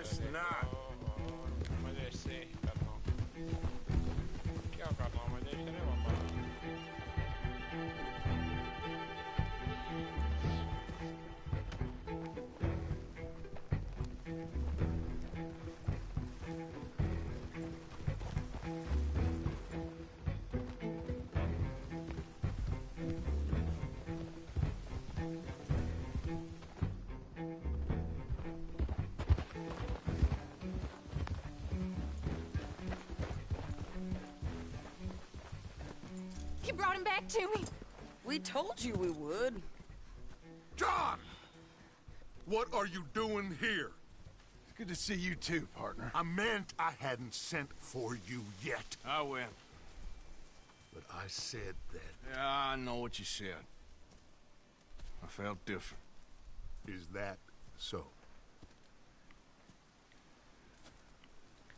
Guess not. मजे से करना क्या करना मजे से रे बाबा You brought him back to me. We told you we would. John! What are you doing here? It's good to see you too, partner. I meant I hadn't sent for you yet. I went. But I said that. Yeah, I know what you said. I felt different. Is that so?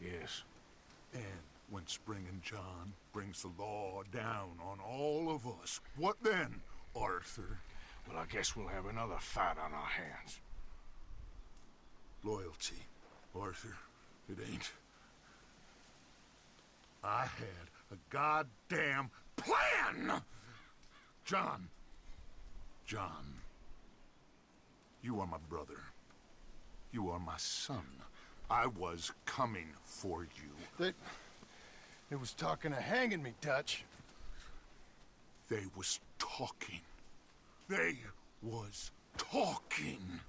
Yes. And when Spring and John brings the law down on all of us, what then, Arthur? Well, I guess we'll have another fight on our hands. Loyalty, Arthur, it ain't. I had a goddamn plan! John, you are my brother. You are my son. I was coming for you. They was talking of hanging me, Dutch. They was talking. They was talking.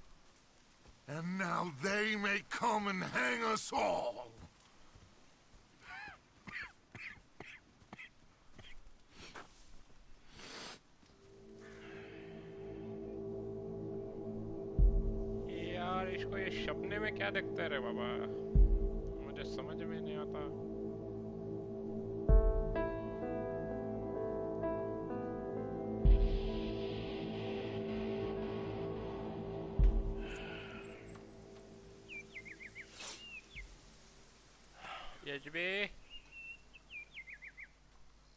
And now they may come and hang us all. यार इसको ये सपने में क्या दिखता है रे बाबा मुझे समझ में नहीं आता YSB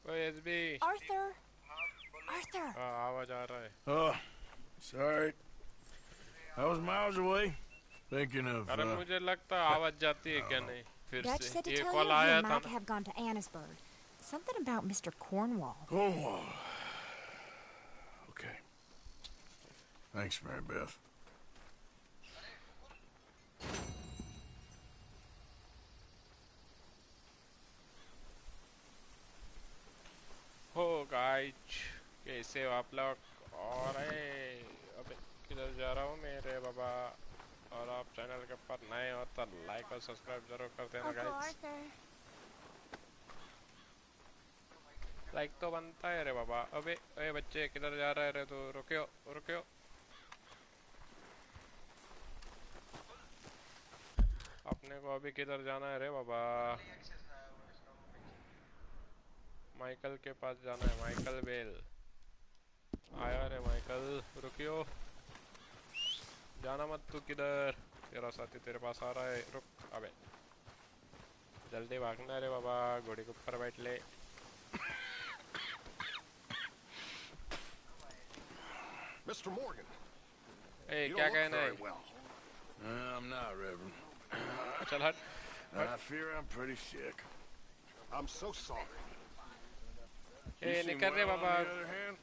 YSB Arthur. Arthur. आवाज आ रहा है Oh, sorry. I was miles away, thinking of. अरे मुझे लगता आवाज जाती है क्या नहीं फिर Dutch से said to ये tell कॉल you आया he था might ना have gone to Annisburg. Something about Mr. Cornwall. Cornwall. Okay. Thanks, Mary Beth. हो गाइस कैसे हो आप लोग और अबे किधर जा रहा हूँ मेरे बाबा और आप चैनल के ऊपर नए हो तो लाइक और सब्सक्राइब जरूर कर देना गाइस लाइक तो बनता है रे बाबा अबे ए बच्चे किधर जा रहा है रे तू रुकियो रुकियो अपने को अभी किधर जाना है रे बाबा माइकल के पास जाना है माइकल बेल आया रे माइकल रुकियो जाना मत तू किधर तेरा साथी तेरे पास आ रहा है रुक अबे जल्दी भागना रे बाबा घोड़े के ऊपर बैठ ले Mr. Morgan. ए क्या कहना है Well. I'm not, Reverend. चल हट I fear I'm pretty sick. I'm so sorry. A You seem निकल रे well, Baba on the other hand.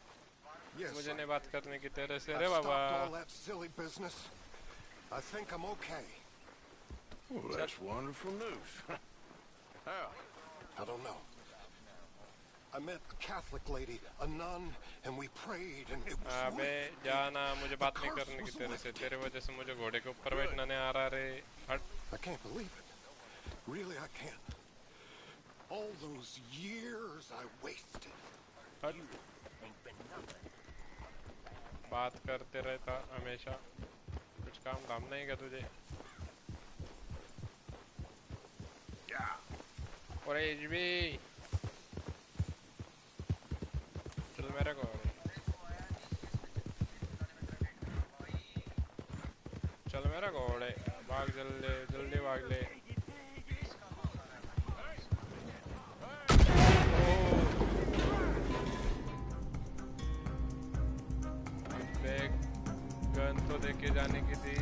Yes, मुझे I नहीं बात करने की तेरे से I रे stopped Baba all that silly business. I think I'm okay. Well, that's wonderful news. How? I don't know. I met a Catholic lady, a nun, and we prayed, and it was अबे worth जाना मुझे बात नहीं The curse करने की was तेरे से lifted. तेरे वजह से मुझे घोड़े के ऊपर बैठना नहीं आ रहा रे हट I can't believe it. Really, I can't. All those years I wasted. हट बात करते रहता हमेशा कुछ काम धाम नहीं का तुझे और एचबी चल मेरे को चल मेरा घोड़े भाग जल्दी जल्दी भाग ले बैग गन तो देके जाने की थी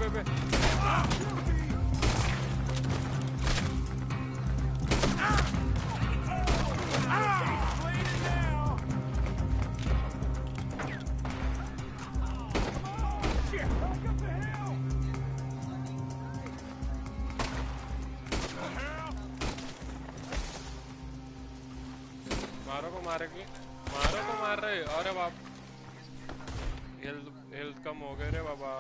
मारो को मारेगी, मारो को मार रहे। अरे बाप, हेल्थ कम हो गए रे बाबा।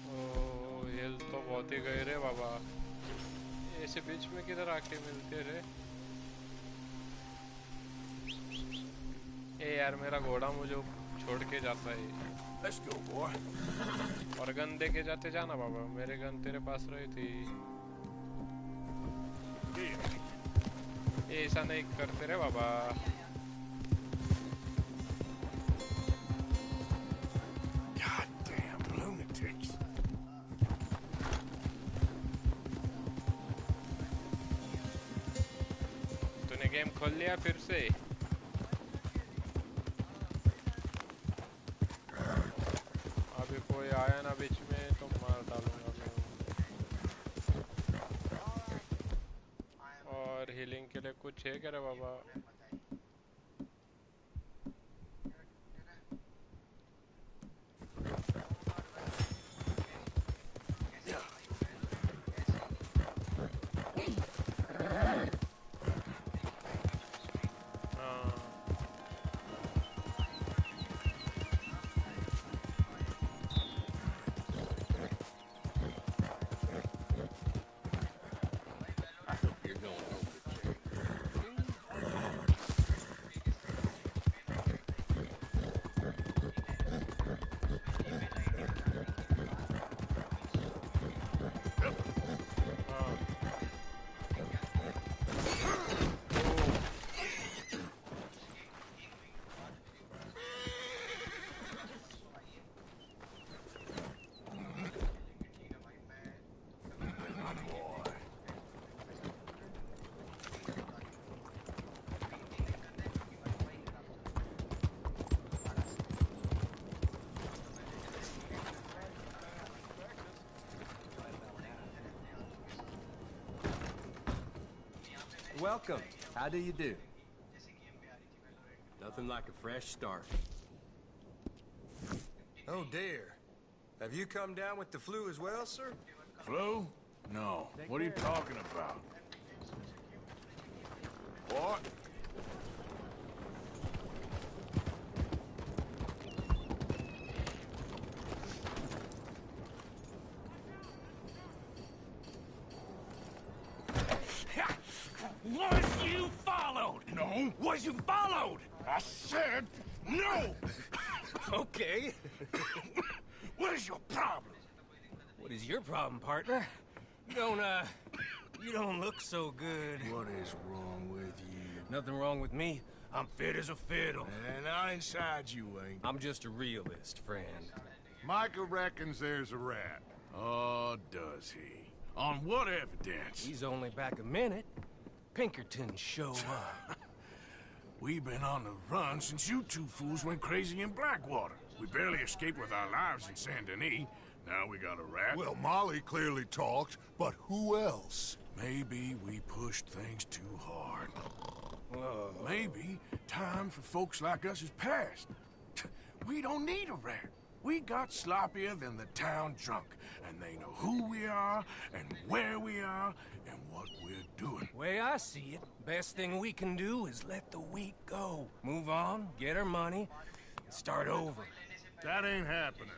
ओ हेल्थ तो बहुत ही गए रे बाबा। ऐसे बीच में किधर आके मिलते रे? ए यार मेरा घोड़ा मुझे छोड़ के जाता है। Let's go, boy. और गन दे के जाते जाना बाबा, मेरे गन तेरे पास रही थी। ऐसा नहीं करते रे बाबा। Goddamn lunatics. तूने गेम खोल लिया फिर से? अभी कोई आया ना बीच में तो मार डालूंगा मैं। और हीलिंग के लिए कुछ है क्या रे बाबा? Welcome. How do you do? Nothing like a fresh start. Oh dear. Have you come down with the flu as well, sir? Flu? No. What are you talking about? What? Was you followed? No. Was you followed? I said no. Okay. What is your problem? What is your problem, partner? You don't look so good. What is wrong with you? Nothing wrong with me. I'm fit as a fiddle. And not inside you ain't. I'm just a realist, friend. Micah reckons there's a rat. Oh, does he? On what evidence? He's only back a minute. Pinkerton show up. We've been on the run since you two fools went crazy in Blackwater. We barely escaped with our lives in Saint Denis. Now we got a rat. Well, Molly clearly talked, but who else? Maybe we pushed things too hard. Maybe time for folks like us is past. We don't need a rat. We got sloppier than the town drunk, and they know who we are, and where we are, and what we're doing. Way I see it, best thing we can do is let the week go. Move on, get our money, and start over. That ain't happening.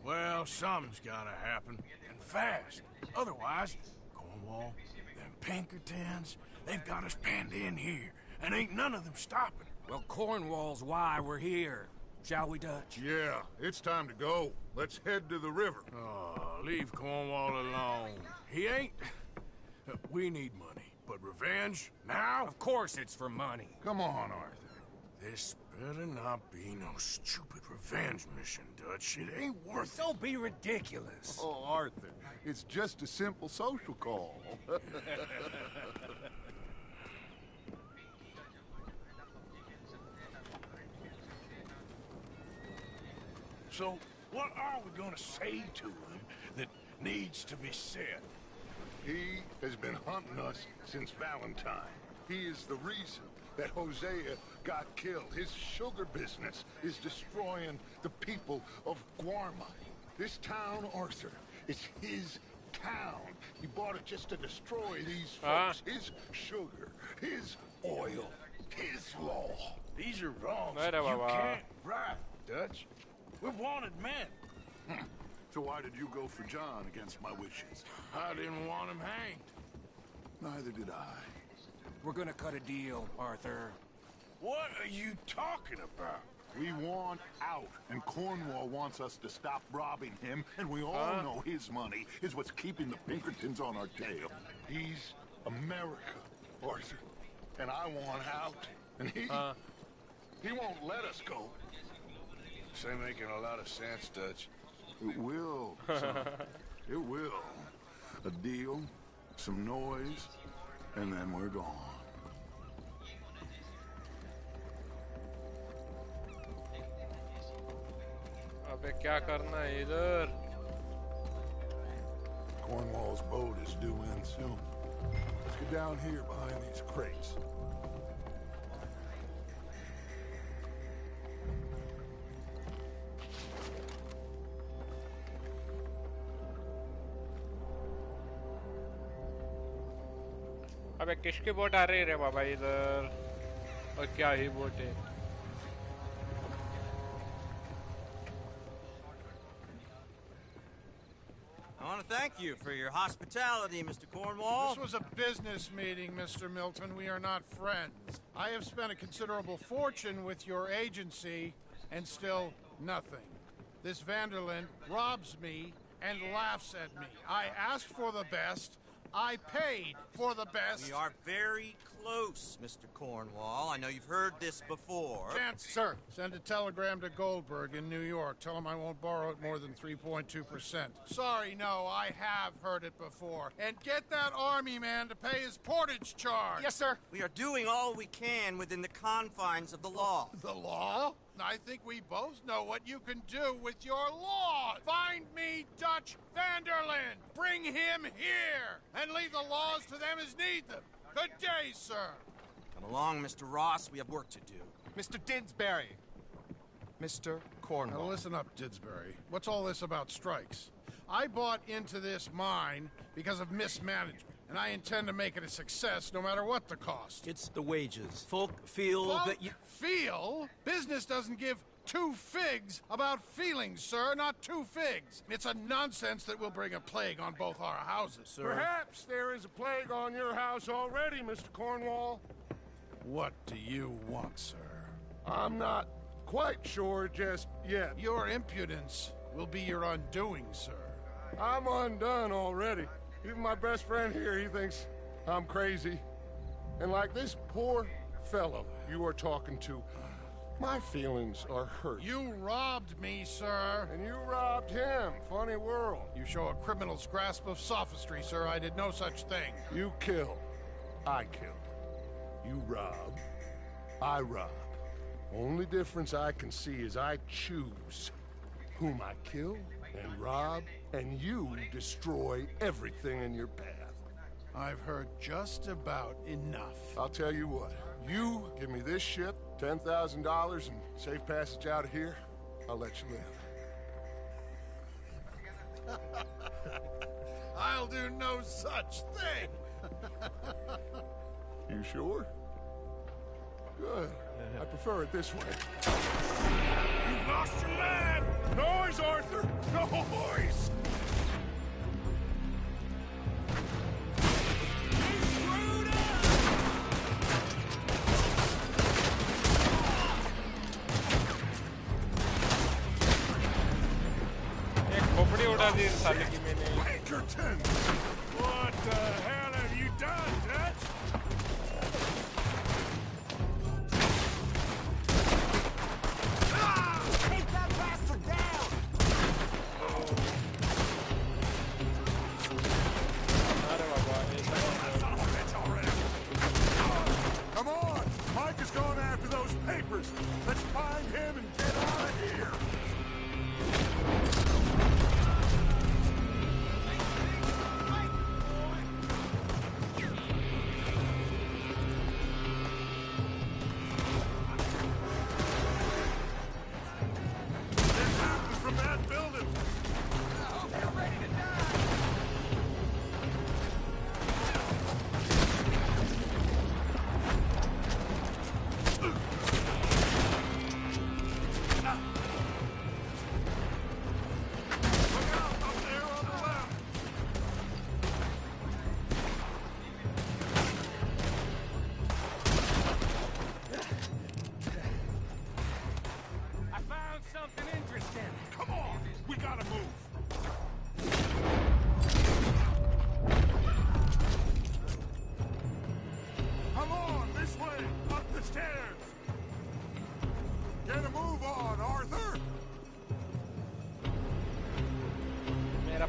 Well, something's gotta happen, and fast. Otherwise, Cornwall, them Pinkertons, they've got us penned in here, and ain't none of them stopping. Well, Cornwall's why we're here. Shall we, Dutch? Yeah, it's time to go. Let's head to the river. Oh, leave Cornwall alone. He ain't... We need money, but revenge, now? Of course it's for money. Come on, Arthur. This better not be no stupid revenge mission, Dutch. It ain't worth it. Don't be ridiculous. Oh, Arthur, it's just a simple social call. So, what are we gonna say to him that needs to be said? He has been hunting us since Valentine. He is the reason that Hosea got killed. His sugar business is destroying the people of Guarma. This town, Arthur, is his town. He bought it just to destroy these folks. His sugar, his oil, his law. These are wrongs Right, you Baba. can't right, Dutch. We're wanted men. So why did you go for John against my wishes? I didn't want him hanged. Neither did I. We're gonna cut a deal, Arthur. What are you talking about? We want out, and Cornwall wants us to stop robbing him, and we all know his money is what's keeping the Pinkertons on our tail. He's America, Arthur, and I want out, and he won't let us go. This ain't making a lot of sense, Dutch. It will, son. It will. A deal, some noise, and then we're gone. अबे क्या करना है इधर? Cornwall's boat is due in soon. Let's get down here behind these crates. अबे किसकी boat आ रही है रे बाबा इधर? और क्या ही बोट है? I want to thank you for your hospitality, Mr. Cornwall. This was a business meeting, Mr. Milton. We are not friends. I have spent a considerable fortune with your agency, and still nothing. This Vanderlyn robs me and laughs at me. I asked for the best. I paid for the best. We are very close, Mr. Cornwall. I know you've heard this before. Chance, sir. Send a telegram to Goldberg in New York. Tell him I won't borrow it more than 3.2%. Sorry, no, I have heard it before. And get that army man to pay his portage charge. Yes, sir. We are doing all we can within the confines of the law. The law? I think we both know what you can do with your law. Find me Dutch Vanderlyn. Bring him here. And leave the laws to them as need them. Good day, sir. Come along, Mr. Ross. We have work to do. Mr. Didsbury. Mr. Cornwall. Now listen up, Didsbury. What's all this about strikes? I bought into this mine because of mismanagement. And I intend to make it a success no matter what the cost. It's the wages. Folk feel that you... Feel? Business doesn't give two figs about feelings, sir, not two figs. It's a nonsense that will bring a plague on both our houses, sir. Perhaps there is a plague on your house already, Mr. Cornwall. What do you want, sir? I'm not quite sure just yet. Your impudence will be your undoing, sir. I'm undone already. Even my best friend here, he thinks I'm crazy. And like this poor fellow you are talking to, my feelings are hurt. You robbed me, sir. And you robbed him. Funny world. You show a criminal's grasp of sophistry, sir. I did no such thing. You kill. I kill. You rob. I rob. Only difference I can see is I choose whom I kill and rob, and you destroy everything in your path. I've heard just about enough. I'll tell you what. You give me this ship, $10,000, and safe passage out of here, I'll let you live. I'll do no such thing. You sure? Good. I prefer it this way. You've lost your man! Noise, Arthur! Noise! Pinkerton! What the hell have you done, Dutch? Take that bastard down! Come on! Mike is going after those papers. Let's find him and get out of here.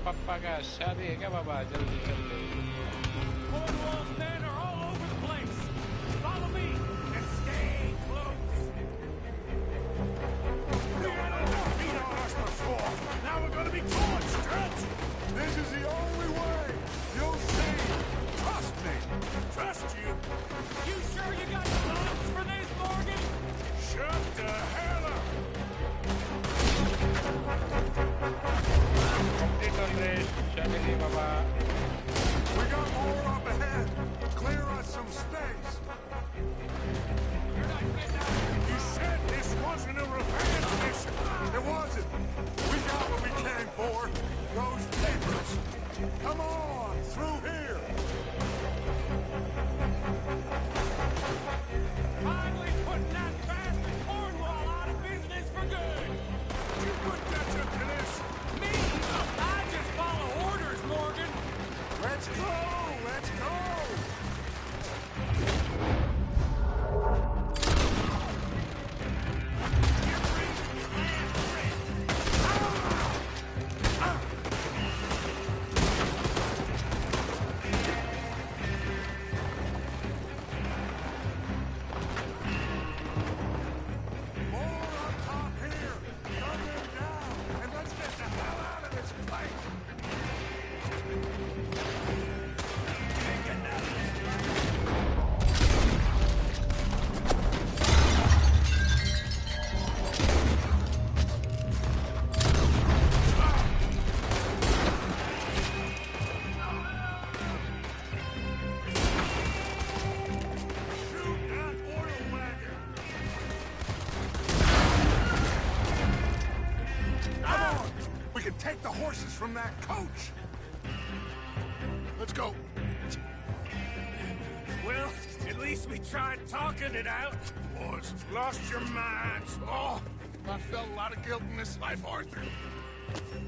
पापा का शादी है क्या बाबा जल्दी जल्दी Cornwall's men are all over the place. Follow me and stay close. We had enough feet on us before. Now we're gonna be torn, Stretch. This is the only way. You'll see. Trust me. Trust you. You sure you got guns for this, Morgan? Shut the hell up. complete on race शादी बाबा We got more up ahead. Clear us some space. You said this wasn't a revenge mission. It wasn't. We got what we came for. Those papers. Come on, through here. Finally putting that bastard Cornwall out of business for good. You put that to this. Me? I just follow orders, Morgan. Let's go. Let's go. More on top here. Gun them down. And let's get the hell out of this place. Shoot that oil wagon. Come on! We can take the horses from that coach! Let's go. Well, at least we tried talking it out. Boys, you've lost your minds. Oh, I felt a lot of guilt in this life, Arthur.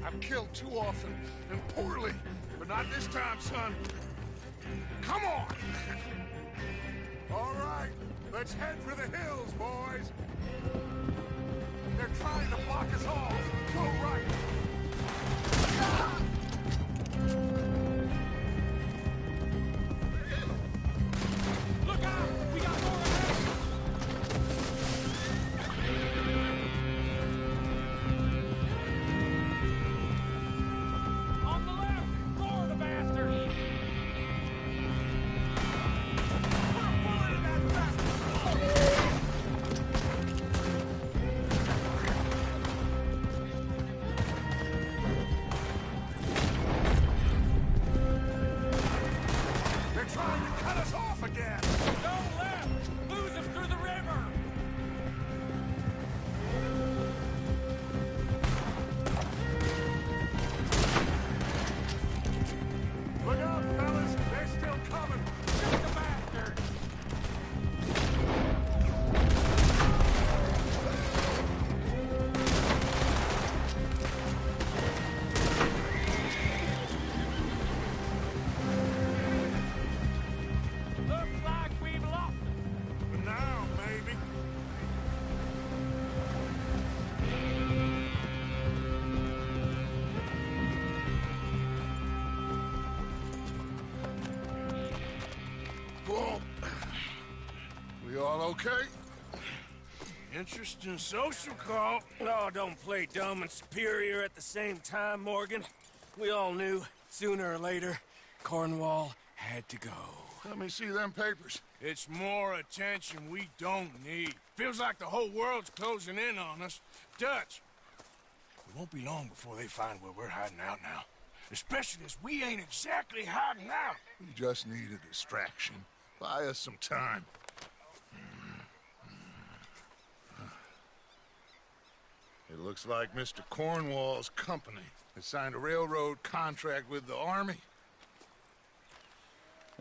I've killed too often and poorly, but not this time, son. Come on! All right, let's head for the hills, boys. They're trying to block us off. Go right. Look out! We got more ahead! On the left! Roar the bastard! Put a bullet in that bastard! They're trying to cut us off again. Go left! Lose him through the river! Look out, fellas. They're still coming. Shoot the bastard! Looks like we've lost him. For now, maybe. Well, we all okay? Interesting social call. Oh, don't play dumb and superior at the same time, Morgan. We all knew, sooner or later, Cornwall had to go. Let me see them papers. It's more attention we don't need. Feels like the whole world's closing in on us. Dutch, it won't be long before they find where we're hiding out now. Especially as we ain't exactly hiding out. We just need a distraction. Buy us some time. It looks like Mr. Cornwall's company has signed a railroad contract with the Army.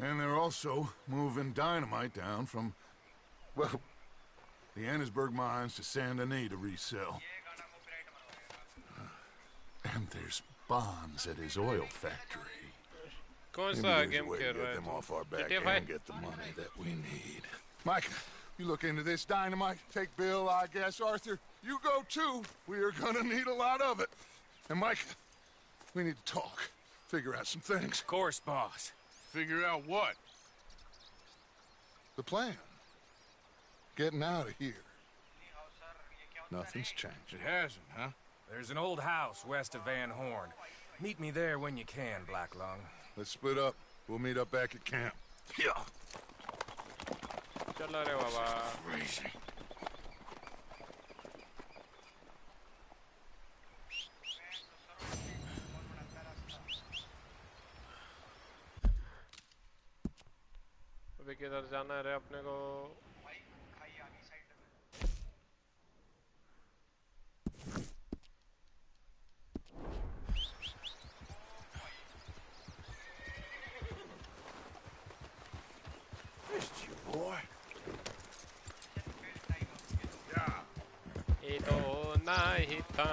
And they're also moving dynamite down from, well, the Annesburg mines to Saint Denis to resell. And there's bonds at his oil factory. कौन Maybe सा there's a game way to खेल रहा get है them तू? off our back GTA and get the money that we need. Mike, you look into this dynamite. Take Bill, I guess. Arthur, you go too. We are gonna need a lot of it. And Mike, We need to talk. Figure out some things. Of course, boss. Figure out what? The plan. Getting out of here. Nothing's changed. It hasn't, huh? There's an old house west of Van Horn. Meet me there when you can, Black Lung. Let's split up. We'll meet up back at camp. Yeah. चलो रे बाबा. Crazy. अभी किधर जाना है रे अपने को? Missed you, boy. ये तो नहीं था.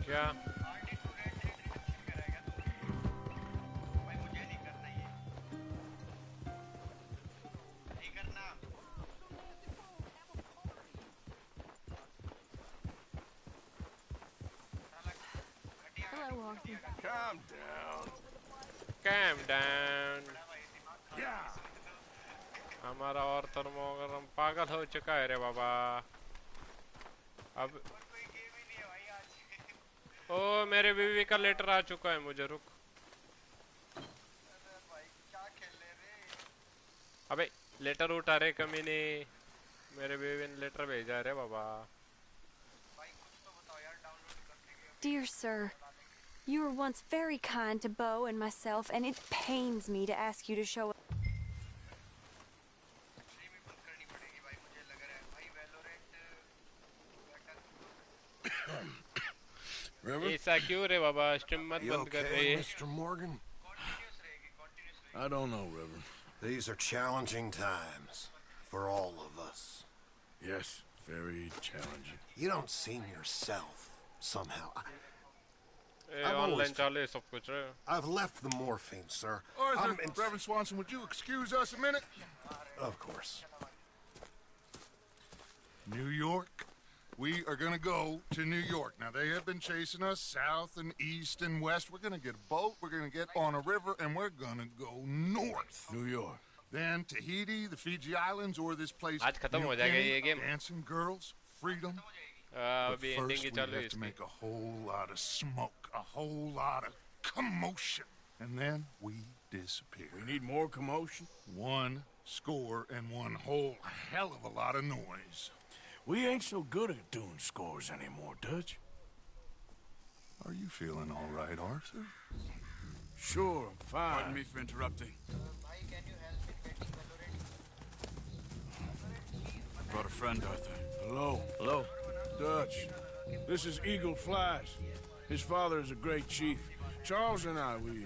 क्या? Hello, Arthur. Calm down. Calm down. Yeah. हमारा और थर्मोग्राम पागल हो चुका है रे बाबा. अब ओ मेरे बीवी का लेटर आ चुका है. मुझे रुक. अबे लेटर उठा रे कमीने. मेरे बीवी ने लेटर भेजा रे बाबा. Dear sir, you were once very kind to Bo and myself, and it pains me to ask you to show. Reverend? ऐसा क्यों रे बाबा? स्ट्रीम मत You बंद कर okay, रही है. Mr. Morgan? I don't know, Reverend. These are challenging times for all of us. Yes, very challenging. You don't seem yourself somehow. A I've always- online चालू है सब कुछ रे. I've left the morphine, sir. Arthur, Reverend Swanson, would you excuse us a minute? Of course. New York. We are going to go to New York. Now, they have been chasing us south and east and west. We're going to get a boat, we're going to get on a river, and we're going to go north. New York. Then Tahiti, the Fiji Islands, or this place. आज खत्म New हो जाएगा Guinea, ये game. Dancing girls, freedom. अभी But ending first, की we चालू है have to इसकी. make a whole lot of smoke, a whole lot of commotion. And then we disappear. We need more commotion. One score and one whole hell of a lot of noise. We ain't so good at doing scores anymore, Dutch. Are you feeling all right, Arthur? Sure, I'm fine. Pardon me for interrupting. Brought a friend, Arthur. Hello. Hello. Dutch. This is Eagle Flies. His father is a great chief. Charles and I, we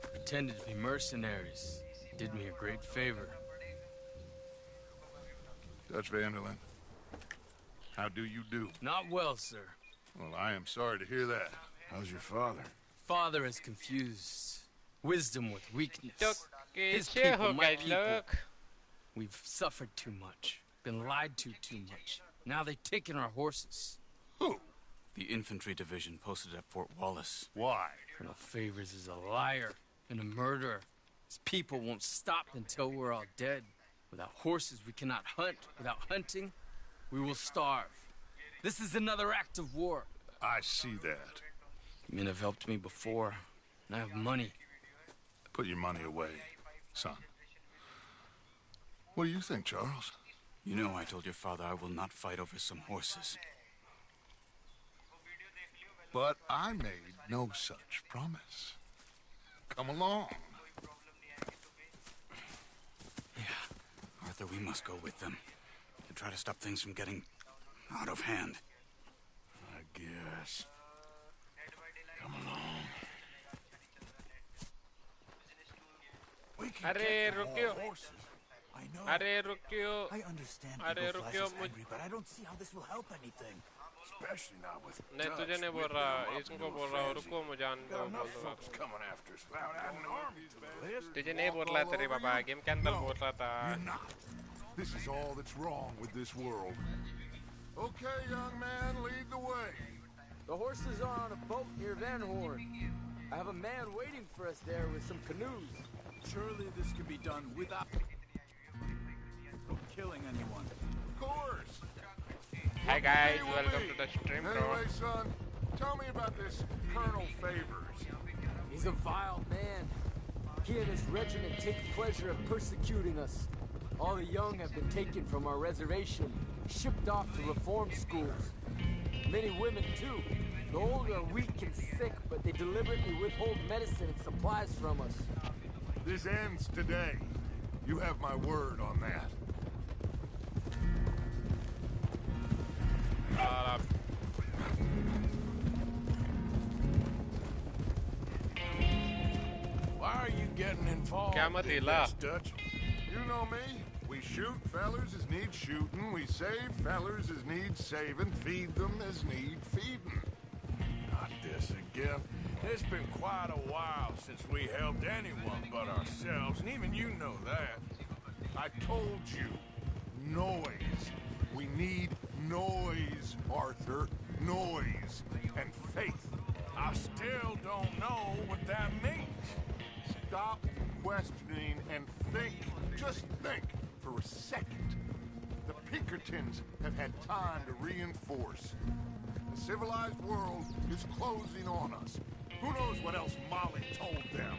Pretended to be mercenaries. Did me a great favor. Dutch Vanderlyn, how do you do? Not well, sir. Well, I am sorry to hear that. How's your father? Father has confused wisdom with weakness. तो His कैसे people, my होगा people. लोग? We've suffered too much. Been lied to too much. Now they've taken our horses. Who? The infantry division posted at Fort Wallace. Why? Colonel Favors is a liar and a murderer. His people won't stop until we're all dead. Without horses, we cannot hunt. Without hunting, we will starve. This is another act of war. I see that. Men have helped me before, and I have money. Put your money away, son. What do you think, Charles? You know I told your father I will not fight over some horses. But I made no such promise. Come along. Arthur, we must go with them to try to stop things from getting out of hand. I guess. Come along. We can अरे get them रुकियो. more horses. I know. अरे रुकियो. I understand अरे Eagle Flash रुकियो is angry, but I don't see how this will help anything. Especially not with नहीं तुझे नहीं बोल रहा इसको बोल रहा हूँ रुको मुझे बोल दूँगा coming after us without adding an army to the list. तुझे नहीं बोल रहा तेरे बाबा गेम के अंदर बोल रहा था This is all that's wrong with this world. Okay, young man, lead the way. The horses are on a boat near Van Horn. I have a man waiting for us there with some canoes. Surely this can be done without killing anyone. Of course. Hi guys, welcome to the stream, bro. Anyway, son, tell me about this Colonel Favors. He's a vile man. He and his regiment take pleasure in persecuting us. All the young have been taken from our reservation, shipped off to reform schools. Many women, too. The old are weak and sick, but they deliberately withhold medicine and supplies from us. This ends today. You have my word on that. Why are you getting involved in this, Dutch? You know me. We shoot fellers as need shooting. We save fellers as need saving. Feed them as need feeding. Not this again. It's been quite a while since we helped anyone but ourselves, and even you know that. I told you. Noise. We need noise, Arthur. Noise. And faith. I still don't know what that means. Stop questioning and think. Just think for a second. The Pinkertons have had time to reinforce. The civilized world is closing on us. Who knows what else Molly told them?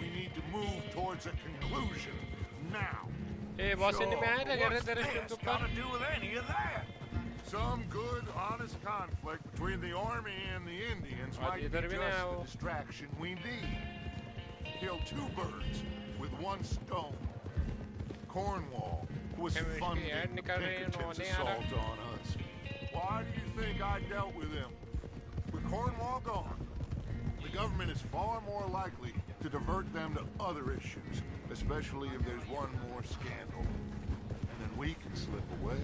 We need to move towards a conclusion now. Hey, boss, in the man, What's this got to do with any of that? Some good, honest conflict between the army and the Indians might be just the distraction we need. Kill two birds with one stone. Cornwall was funding the Pinkertons' assault on us. Why do you think I dealt with him? With Cornwall gone, the government is far more likely to divert them to other issues, especially if there's one more scandal. And then we can slip away.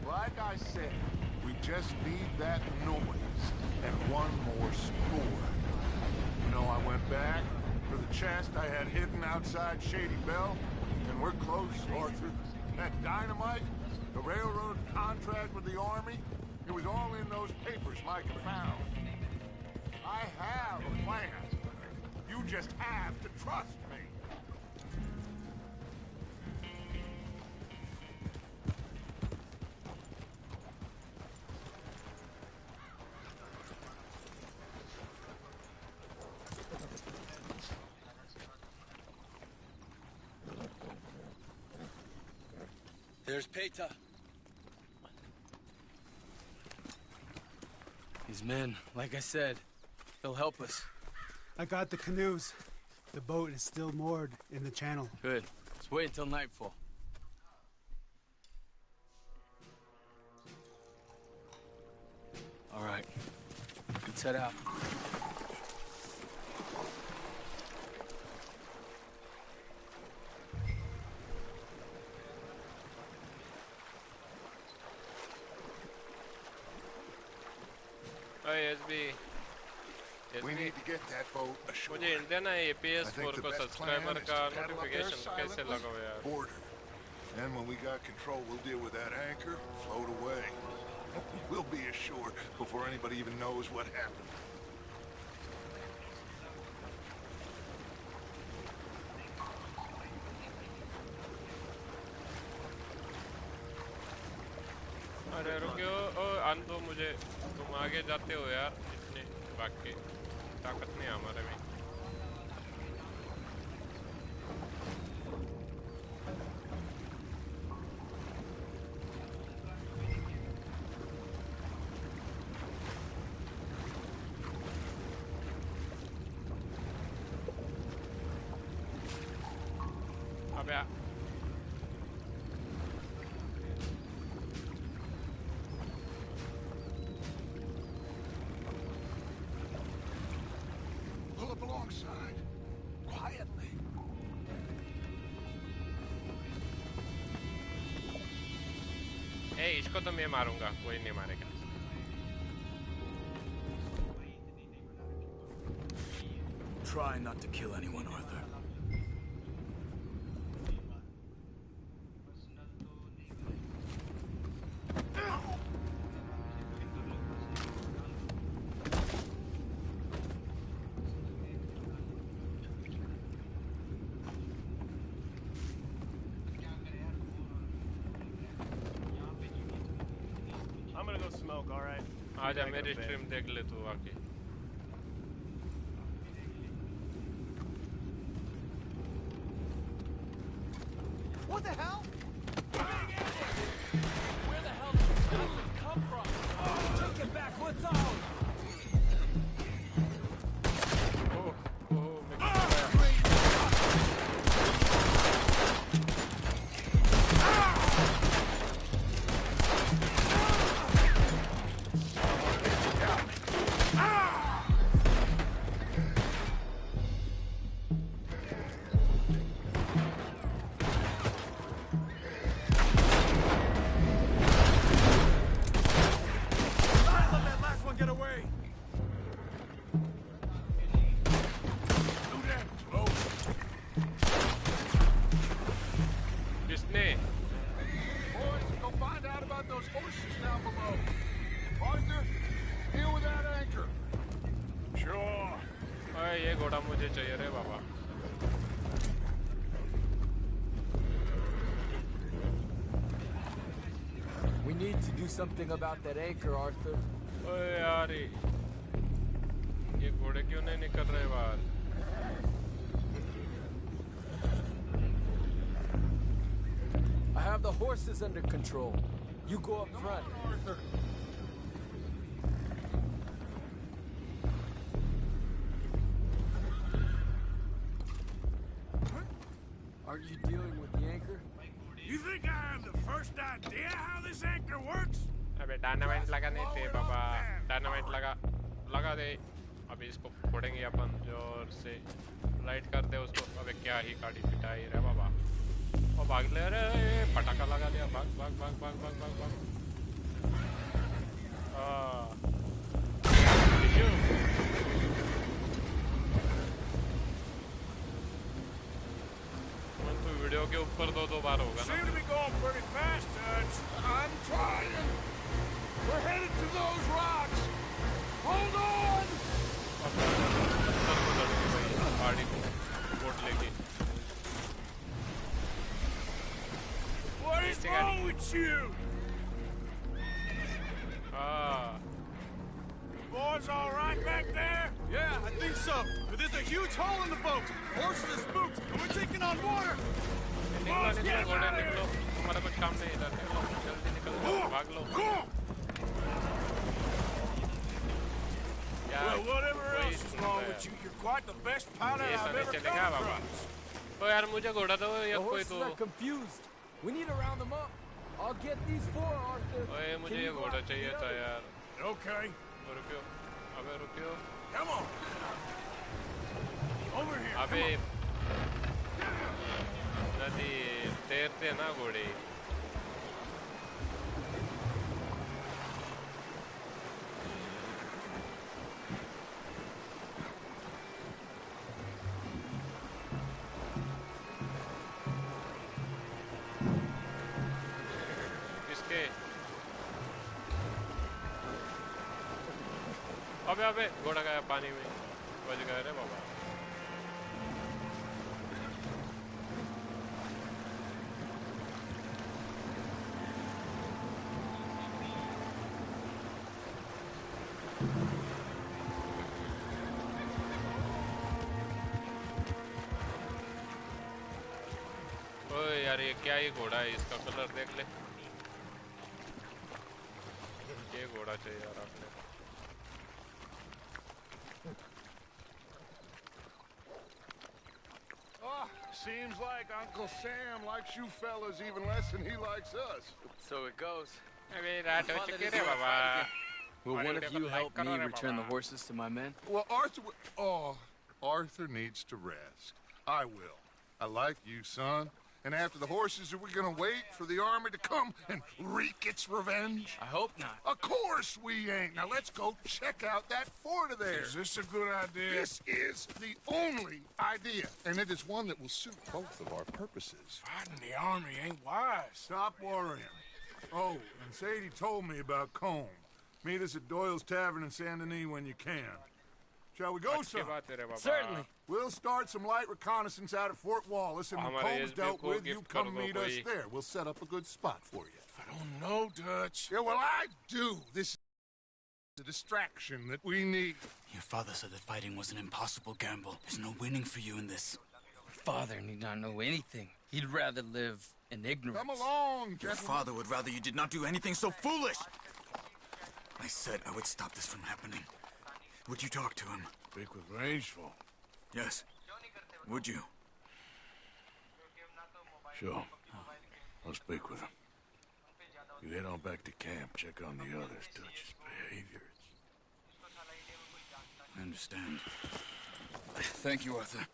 Like I said, we just need that noise and one more score. You know, I went back for the chest I had hidden outside Shady Bell, and we're close, Arthur. That dynamite, the railroad contract with the army, it was all in those papers Mike had found. I have a plan. You just have to trust me. There's Peta. These men, like I said, they'll help us. I got the canoes. The boat is still moored in the channel. Good. Let's wait until nightfall. All right. Let's head out. We need to get that boat ashore. मुझे Indian PS4 को subscriber का notification कैसे लगाओ यार? Border. And when we got control, we'll deal with that anchor, float away. We'll be ashore before anybody even knows what happened. अरे रुकियो, आन दो मुझे। तुम आगे जाते हो यार, इतने भाग के ताकत नहीं है हमारे में। अबे Pull up alongside. Quietly. ए इसको तो मैं मारूंगा, कोई नहीं मारेगा। try not to kill anyone, Arthur. I'm gonna go smoke, all right? आजा मेरी स्ट्रीम देख ले तू आके. What the hell? Where the hell did this bastard come from? Take it back, let's out! We need to do something about that anchor, Arthur. ओए यार ये घोड़े क्यों नहीं निकल रहे बाहर? I have the horses under control. You go up front. Arthur. Aren't you dealing with the anchor? You think I have the first idea how this anchor works? अबे डायनामाइट लगा नहीं थे बाबा. डायनामाइट लगा दे. अभी इसको फोड़ेंगे अपन जोर से. लाइट कर दे उसको. अबे क्या ही काटी पिटाई रे बाबा. ओ भाग ले रे. पटाखा लगा दिया. भाग भाग भाग भाग भाग भाग भाग. वीडियो के ऊपर दो बार होगा ना. Seem to be going pretty fast, Dutch. I'm trying. We're headed to those rocks. Hold on. गाड़ी को बोट लेके. What is wrong with you? Boys all right back there? Yeah, I think so. But there's a huge hole in the boat. Horses are spooked, and we're taking on water. निकलो घोड़े निकलो. तुम्हारा कुछ काम नहीं इधर. निकलो जल्दी निकलो. भाग लो. Well, whatever else is wrong with you, you're quite the best pilot I've ever come across. ओ यार मुझे घोड़ा दो या The कोई horses तो. are confused. We need to round them up. I'll get these four, Arthur. ओए मुझे ये घोड़ा चाहिए था यार. Okay. रुकियो. अबे रुकियो. Come on. Over here. अबे नदी तैरते ना घोड़े. किसके? अबे घोड़ा गया पानी में. बच गया रे बाबा. ओए यार ये क्या ही घोड़ा है. इसका कलर देख ले. ये घोड़ा चाहिए यार आपने. Seems like Uncle Sam likes you fellas even less than he likes us. So it goes. अबे रात हो चुकी है रे बाबा. Will one of you help me return the horses to my men? Well, Arthur needs to rest. I will. I like you, son. And after the horses, are we gonna wait for the army to come and wreak its revenge? I hope not. Of course we ain't. Now let's go check out that fort of theirs. Is this a good idea? This is the only idea, and it is one that will suit both of our purposes. Fighting the army ain't wise. Stop worrying. Oh, and Sadie told me about Combe. Meet us at Doyle's Tavern in Saint Denis when you can. Shall we go, son? Certainly. We'll start some light reconnaissance out at Fort Wallace, and when Combs dealt with, you come meet us there. We'll set up a good spot for you. I don't know, Dutch. Yeah, well, I do. This is the distraction that we need. Your father said that fighting was an impossible gamble. There's no winning for you in this. Father need not know anything. He'd rather live in ignorance. Come along, Your gentlemen. father would rather you did not do anything so foolish. I said I would stop this from happening. Would you talk to him? Speak with Rangeful. Yes. Would you? Sure. I'll speak with him. You head on back to camp, check on the others. Dutch's behavior. I understand. Thank you, Arthur.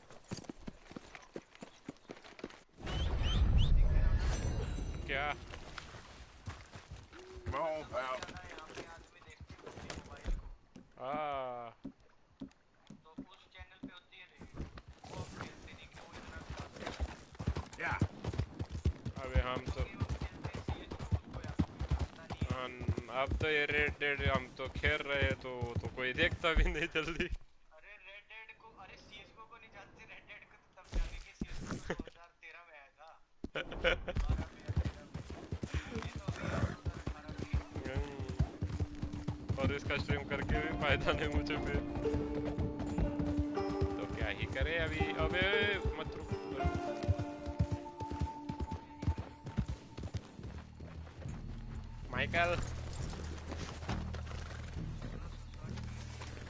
क्या? Come on, pal. Ah. Yeah. अबे हम अब तो ये red dead हम तो खेल रहे तो कोई देखता भी नहीं जल्दी. और इसका स्ट्रीम करके भी फायदा नहीं मुझे फिर. तो क्या ही करे अभी. अबे मत रुक. Michael.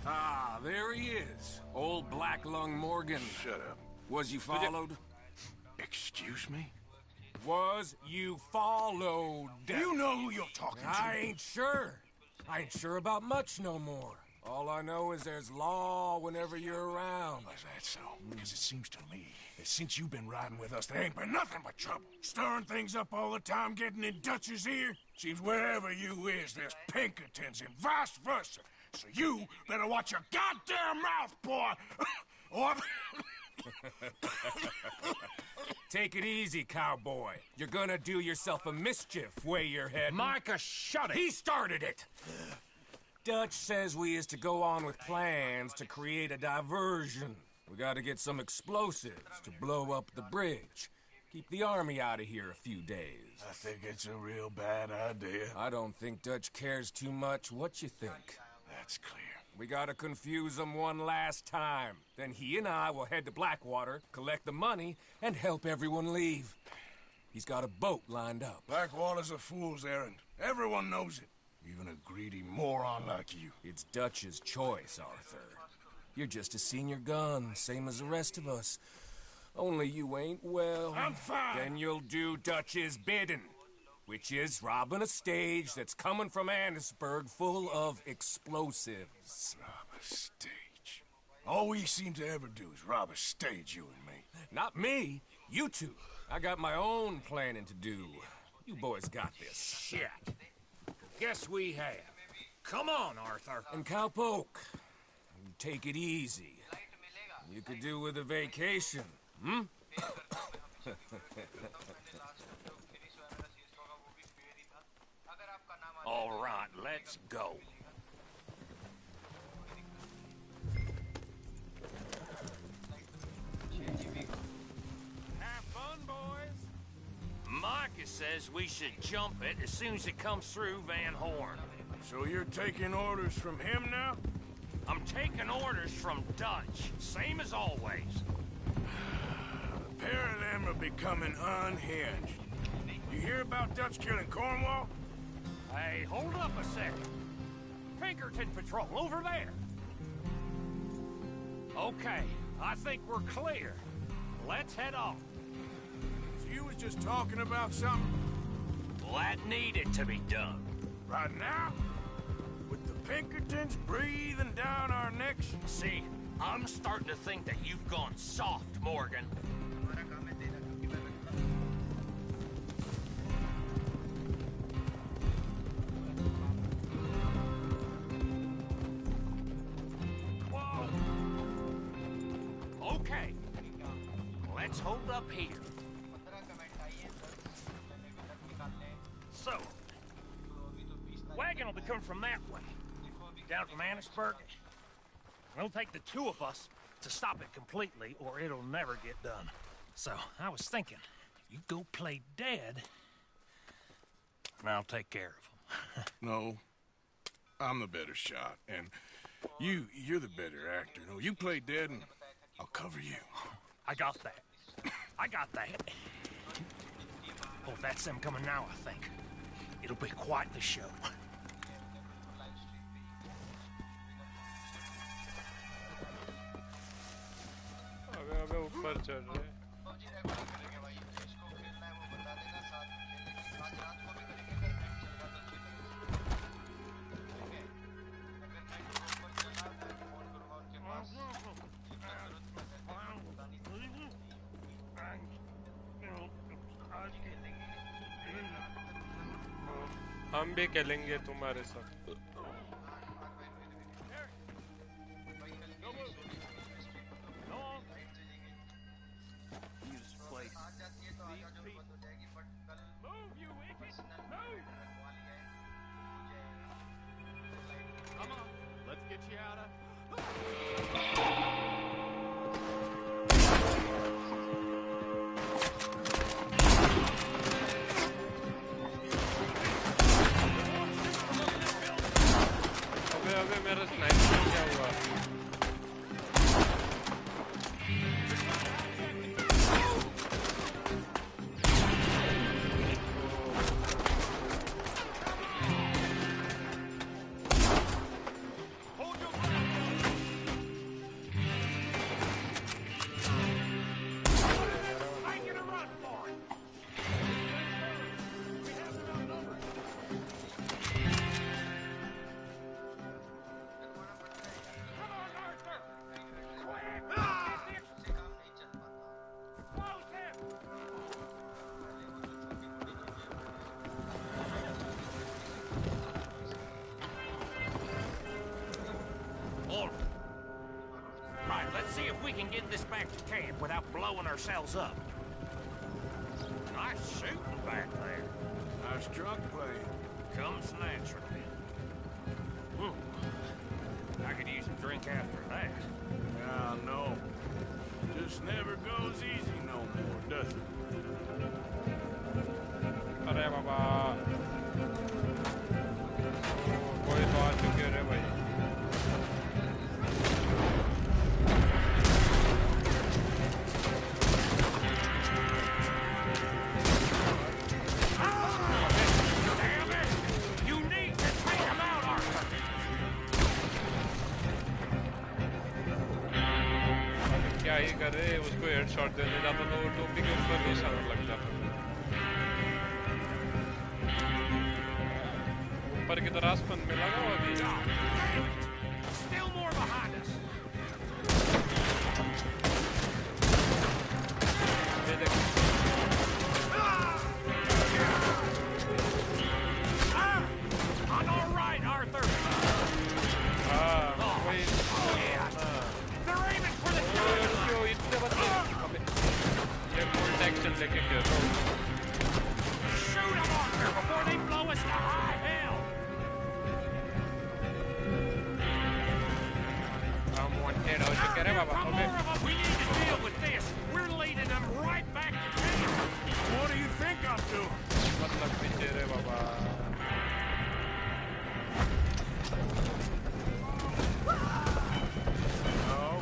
Ah, there he is. Old Black Lung Morgan. Shut up. Was you followed? Excuse me? Was you followed? You know who you're talking to. I ain't sure. I ain't sure about much no more. All I know is there's law whenever you're around. Is that so? Because it seems to me that since you've been riding with us, there ain't been nothing but trouble. Stirring things up all the time, getting in Dutch's ear. Seems wherever you is, there's Pinkertons and vice versa. So you better watch your goddamn mouth, boy! Or... Take it easy, cowboy. You're gonna do yourself a mischief way you're heading. Micah, shut it! He started it! Dutch says we is to go on with plans to create a diversion. We gotta get some explosives to blow up the bridge. Keep the army out of here a few days. I think it's a real bad idea. I don't think Dutch cares too much. What you think? That's clear. We gotta confuse him one last time. Then he and I will head to Blackwater, collect the money, and help everyone leave. He's got a boat lined up. Blackwater's a fool's errand. Everyone knows it. Even a greedy moron like you. It's Dutch's choice, Arthur. You're just a senior gun, same as the rest of us. Only you ain't well. I'm fine. Then you'll do Dutch's bidding, which is robbing a stage that's coming from Annisburg full of explosives. Rob a stage. All we seem to ever do is rob a stage, you and me. Not me. You two. I got my own planning to do. You boys got this. Shit. Guess we have. Come on, Arthur. And Cowpoke, take it easy. You could do with a vacation, hmm? All right, let's go. Have fun, boys. Micah says we should jump it as soon as it comes through Van Horn. So you're taking orders from him now? I'm taking orders from Dutch, same as always. A pair of them are becoming unhinged. You hear about Dutch killing Cornwall? Hey, hold up a second. Pinkerton Patrol, over there. Okay, I think we're clear. Let's head off. So you was just talking about something? Well, that needed to be done. Right now? With the Pinkertons breathing down our necks? See, I'm starting to think that you've gone soft, Morgan. let's hold up here. So, wagon will be coming from that way, down from Annisburg. It'll take the two of us to stop it completely, or it'll never get done. So, I was thinking, you go play dead, and I'll take care of him. No, I'm the better shot, and you're the better actor. No, you play dead, and I'll cover you. I got that. I got that. Oh, that's them coming now, I think. It'll be quite the show. अबे ऊपर चढ़ रहे हम भी खेलेंगे तुम्हारे साथ See if we can get this back to camp without blowing ourselves up. Nice shooting back there. Nice drunk playing. Comes naturally. I could use a drink after that. Yeah, no. Just never goes easy no more, does it? अरे बाबा कोई तो आ चुके रे भाई क्या ही करे उसको headshot देने जाता तो वो टोपी के ऊपर निशाना लग जाता ऊपर की तरह आसमान में लगा हुआ अभी Still more behind us. ये देख I'm all right, Arthur. wait. They're aiming for the gun. इतने बच्चे अबे ये फुल एक्शन लेके खेल रहा हूँ Shoot them, Arthur, before they blow us to high hell. I'm wanted हो चुके रे बाबा अबे We need to deal with this. We're leading them right back to camp. What do you think I'm doing? मतलब पीछे रे बाबा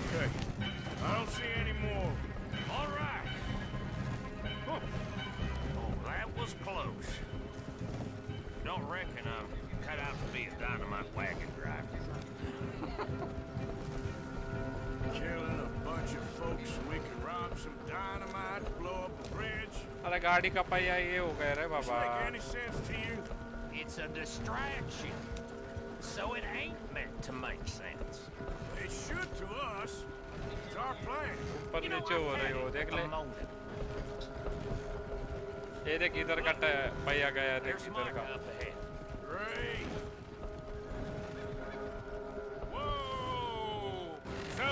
Okay. I don't see any more. All right. Oh, that was close. Don't reckon I'm cut out to be a dynamite wagon driver. Killing a bunch of folks so we can rob some dynamite, blow up a bridge. अरे गाड़ी का पहिया ये हो गया रे Does Baba this make any sense to you? It's a distraction. So it ain't meant to make sense. It should to us. It's our plan. ऊपर नीचे हो रही हो देख ले ये देख इधर का पहिया गया देख इधर का Great. Whoa! So,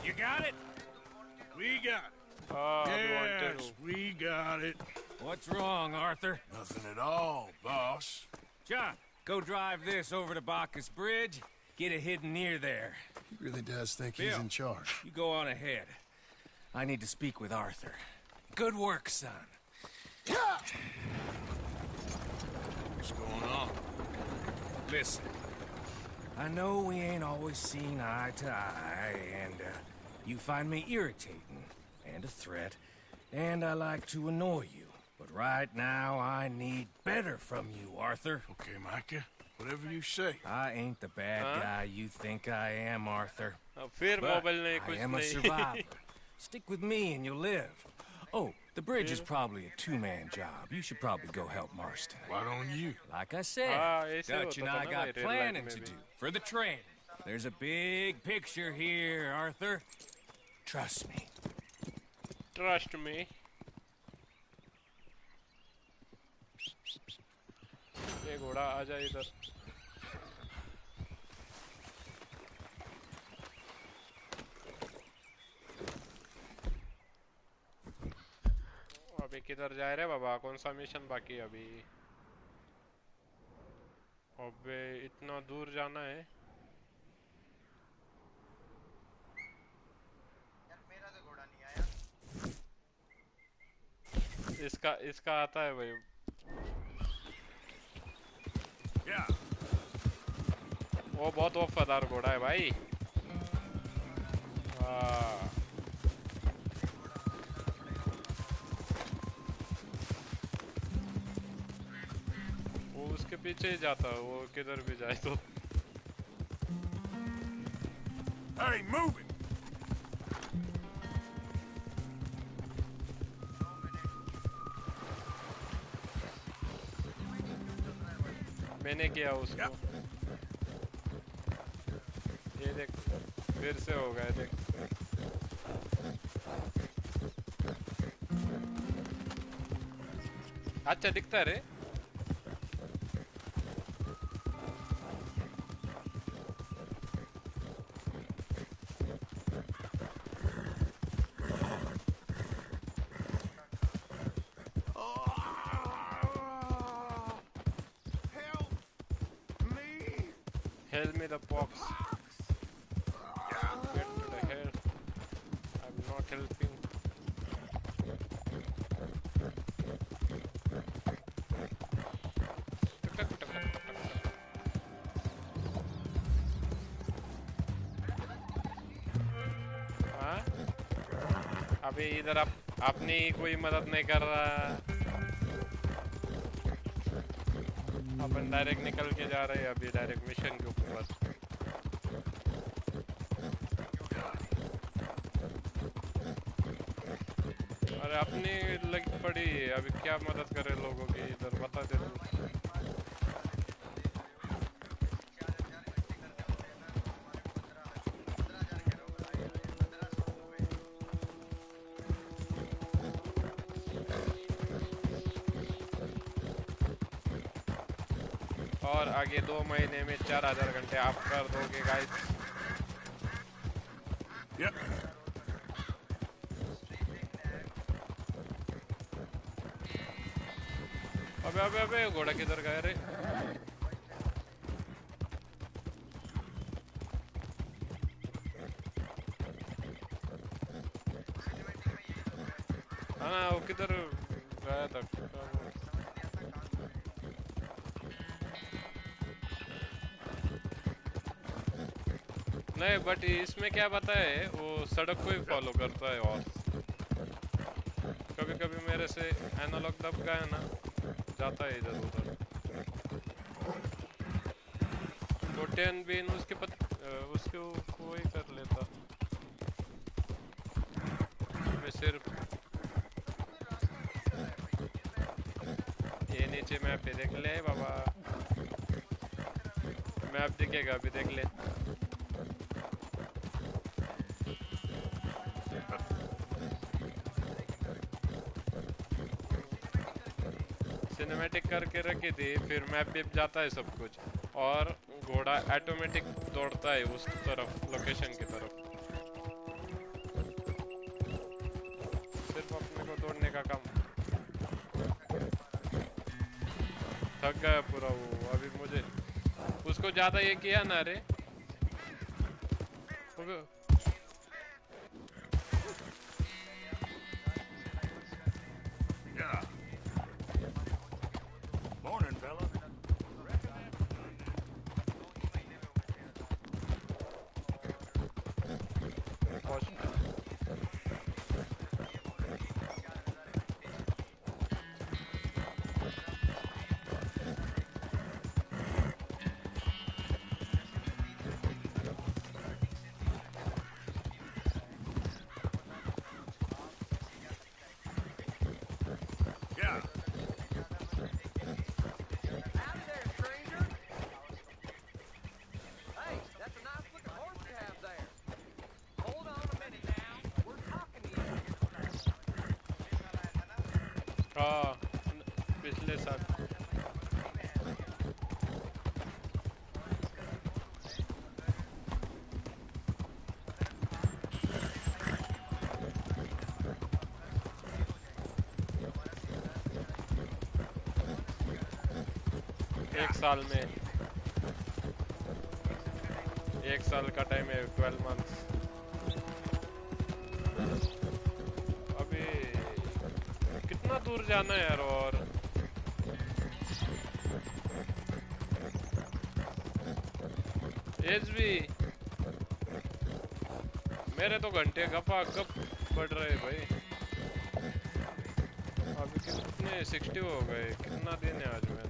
you got it? We got it. Yes, we got it. What's wrong, Arthur? Nothing at all, boss. John, go drive this over to Bacchus Bridge. Get it hidden near there. He really does think Bill, he's in charge. You go on ahead. I need to speak with Arthur. Good work, son. What's going on? Listen, I know we ain't always seen eye to eye, and you find me irritating and a threat, and I like to annoy you. But right now, I need better from you, Arthur. Okay, Micah. Whatever you say. I ain't the bad guy you think I am, Arthur. फिर But mobile नहीं I कुछ am a नहीं survivor. Stick with me and you'll live. Oh, the bridge is probably a two-man job. You should probably go help Marston. Why don't you? Like I said, ऐसे Dutch and होता था I ना got मेरे planning life to में do भी. for the train. There's a big picture here, Arthur. Trust me. Trust me. ये घोड़ा आजा इधर. अभी किधर जा रहे बाबा? कौन सा मिशन बाकी है अभी? अबे इतना दूर जाना है. इसका आता है भाई. वो बहुत वफादार घोड़ा है भाई. वो उसके पीछे ही जाता है, वो किधर भी जाए तो. Hey, move it! मैंने किया उसको. ये देख फिर से हो गया. देख अच्छा दिखता है रे. Help me the box. Get to the hell. I'm not helping. हाँ? अभी इधर अपनी कोई मदद नहीं कर रहा. अपन डायरेक्ट निकल के जा रहे हैं अभी डायरेक्ट मिशन के ऊपर. अरे अपनी लग पड़ी है अभी. क्या मदद करे लोगों की इधर बता दे. और आगे 2 महीने में 4000 घंटे आप कर दोगे गाइस. Yep. अबे घोड़ा किधर गया रे? हाँ वो किधर गया था? नहीं बट इसमें क्या पता है वो सड़क को ही फॉलो करता है. और कभी कभी मेरे से एनालॉग दब गया ना, जाता है इधर उधर. तो 10 बिन उसके वो ही कर लेता. मैं सिर्फ ये नीचे मैप पे देख ले बाबा. मैप दिखेगा अभी देख ले. सिनेमैटिक करके रखी थी, फिर मैप भी जाता है सब कुछ और घोड़ा ऑटोमेटिक दौड़ता है उस तरफ, लोकेशन की तरफ. का काम थक गया पूरा वो अभी मुझे उसको ज्यादा ये किया ना रे Yeah. Morning, fella. Yeah. Hey, that's a nice looking horse you have there. Hold on a minute now. We're talking to you. हाँ पिछले साल एक साल का टाइम है 12 months अभी कितना दूर जाना है यार और एज भी मेरे तो घंटे गपा गप बढ़ रहे भाई अभी कितने 60 हो गए कितना दिन है आज मेरा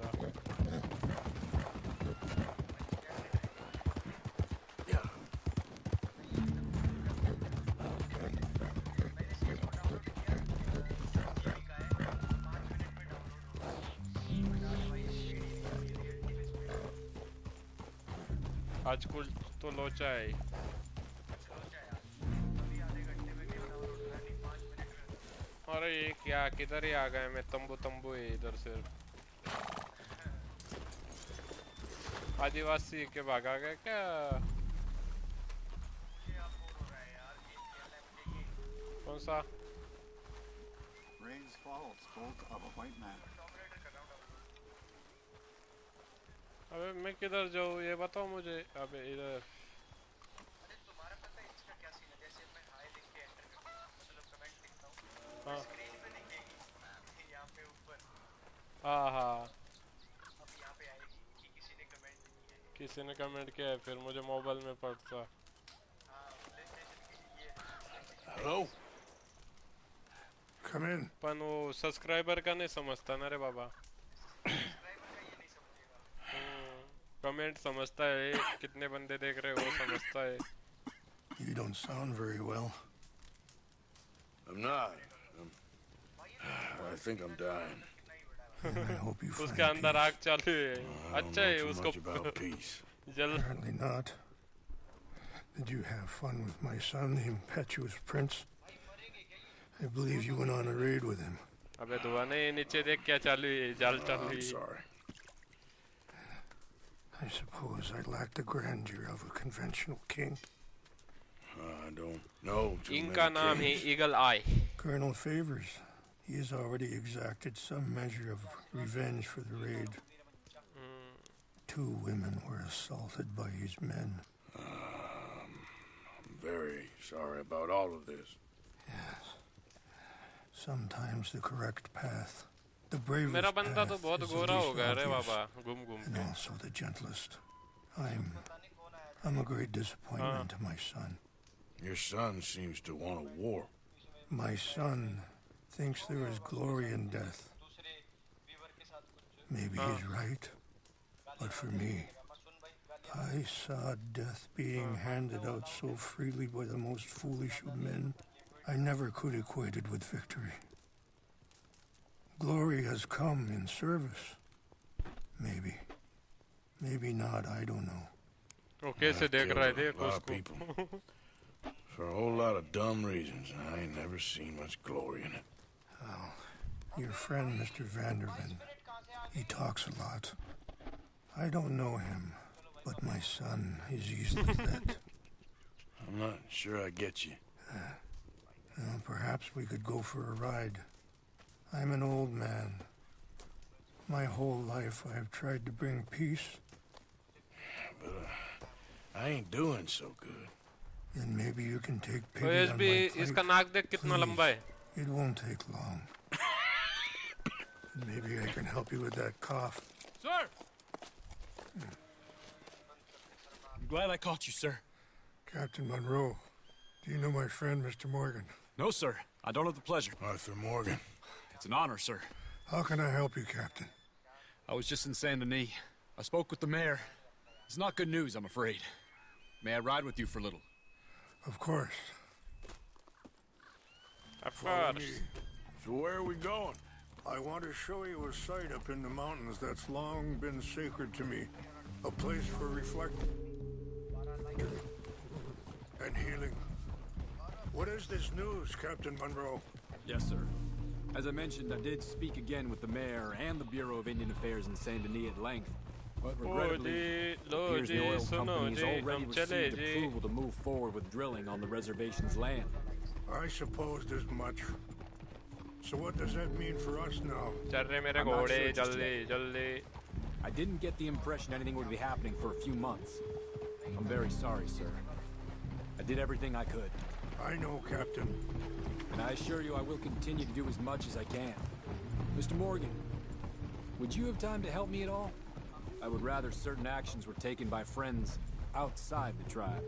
आज कुल तो लोचा है अरे ये क्या किधर ही आ गए मैं तंबू है इधर से आदिवासी के भागा गए क्या कौन सा Rains fall spoke of a white man. अबे मैं किधर जाऊँ ये बताओ मुझे अबे इधर हाँ हाँ किसी ने कमेंट किया है फिर मुझे मोबाइल में पड़ता Hello? Come in. पन वो सब्सक्राइबर का नहीं समझता ना रे बाबा कमेंट समझता है कितने बंदे देख रहे वो समझता है You don't sound very well. I'm not. I think I'm dying. And I hope you find उसके अंदर आग चालू है अच्छा है उसको जल Apparently not. Did you have fun with my son, the impetuous prince? I believe you went on a raid with him. अबे दुआ नहीं नीचे देख क्या चालू है जाल चालू है I'm sorry. I suppose I lack the grandeur of a conventional king. I don't know too इनका many नाम है kings. Eagle Eye Colonel Favors. He has already exacted some measure of revenge for the raid. 2 women were assaulted by his men. I'm very sorry about all of this. Yes. Sometimes the correct path, the bravest मेरा बंदा path, तो बहुत is the गोरा हो least गया रे obvious, बाबा घूम घूम and के also the gentlest. I'm a great disappointment to my son. Your son seems to want a war. My son thinks there is glory in death. Maybe he's right, but for me, I saw death being handed out so freely by the most foolish of men. I never could equate it with victory. Glory has come in service. Maybe. Maybe not, I don't know. वो कैसे देख रहा है I've killed देख a lot of उसको people. For a whole lot of dumb reasons, and I ain't never seen much glory in it. Oh, your friend, Mr. Vanderbilt, he talks a lot. I don't know him, but my son is easily led. I'm not sure I get you. Well, perhaps we could go for a ride. I'm an old man. My whole life I've tried to bring peace. But I ain't doing so good. Then maybe you can take तो pity इस on भी my plight. इसका नाक देख कितना लंबा है. It won't take long. Maybe I can help you with that cough. Sir! I'm glad I caught you, sir. Captain Monroe, do you know my friend, Mr. Morgan? No, sir. I don't have the pleasure. Arthur Morgan. It's an honor, sir. How can I help you, Captain? I was just in Saint Denis. I spoke with the mayor. It's not good news, I'm afraid. May I ride with you for a little? Of course. Of course. So where are we going? I want to show you a site up in the mountains that's long been sacred to me. A place for reflection and healing. What is this news, Captain Monroe? Yes, sir. As I mentioned, I did speak again with the mayor and the Bureau of Indian Affairs in Saint Denis at length. But regrettably, it appears the oil company has already received approval to move forward with drilling on the reservation's land. I supposed as much. So what does that mean for us now? I'm not sure just yet. I didn't get the impression anything would be happening for a few months. I'm very sorry, sir. I did everything I could. I know, Captain. And I assure you I will continue to do as much as I can. Mr. Morgan, would you have time to help me at all? I would rather certain actions were taken by friends outside the tribe.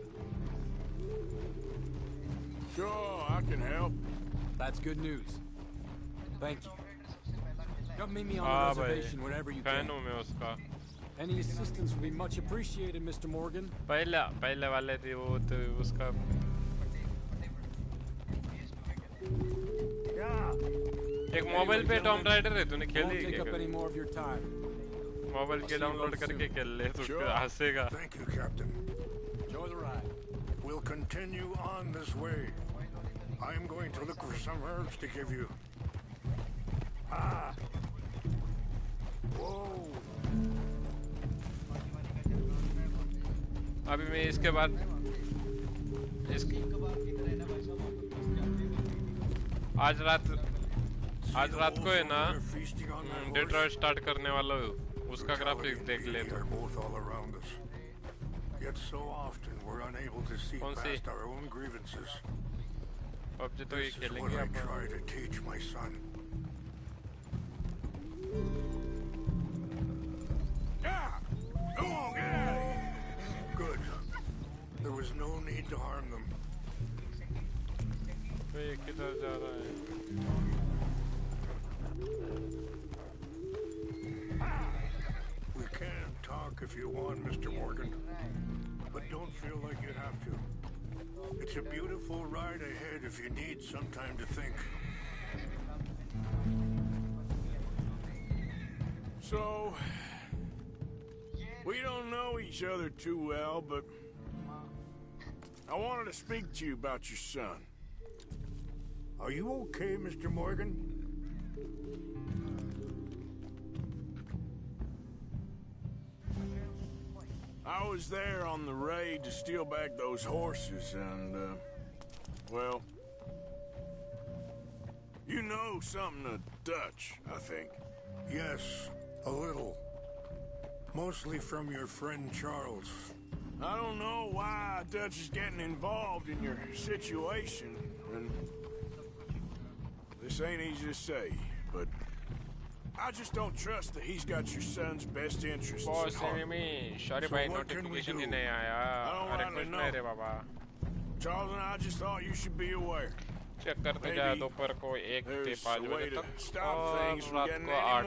Sure, I can help. That's good news. Thank you. Come meet me on the reservation whenever you can. Any assistance would be much appreciated, Mr. Morgan. पहले वाले थे वो तो उसका एक mobile पे Tom rider है तूने खेली है क्या? मोबाइल के डाउनलोड करके खेल ले तो हंसेगा. Thank you, Captain. Enjoy the ride. We'll continue on this way. I'm going to look for some herbs to give you. Ah. Whoa. अभी मैं इसके बाद आज रात को है ना डेट्रॉइट स्टार्ट करने वाला हूँ. उसका ग्राफिक्स देख ले तो. Yet so often we're unable to see past our own grievances. PUBG तो ये This is खेलेंगे what I upon. try to teach my son. Go on, get out of here. Good. There was no need to harm them. तो ये किधर जा रहा है? We can talk if you want, Mr. Morgan. But don't feel like you have to. It's a beautiful ride ahead if you need some time to think. So, we don't know each other too well, but I wanted to speak to you about your son. Are you okay, Mr. Morgan? I was there on the raid to steal back those horses, and, well, you know something of Dutch, I think. Yes, a little. Mostly from your friend Charles. I don't know why Dutch is getting involved in your situation, and this ain't easy to say, but I just don't trust that he's got your son's best interests at heart. Sorry भाई notification ही नहीं आया. Request नहीं रे बाबा. Charles and I just thought you should be aware. Check करते जा दोपहर को 1 से 5 बजे तक और रात को 8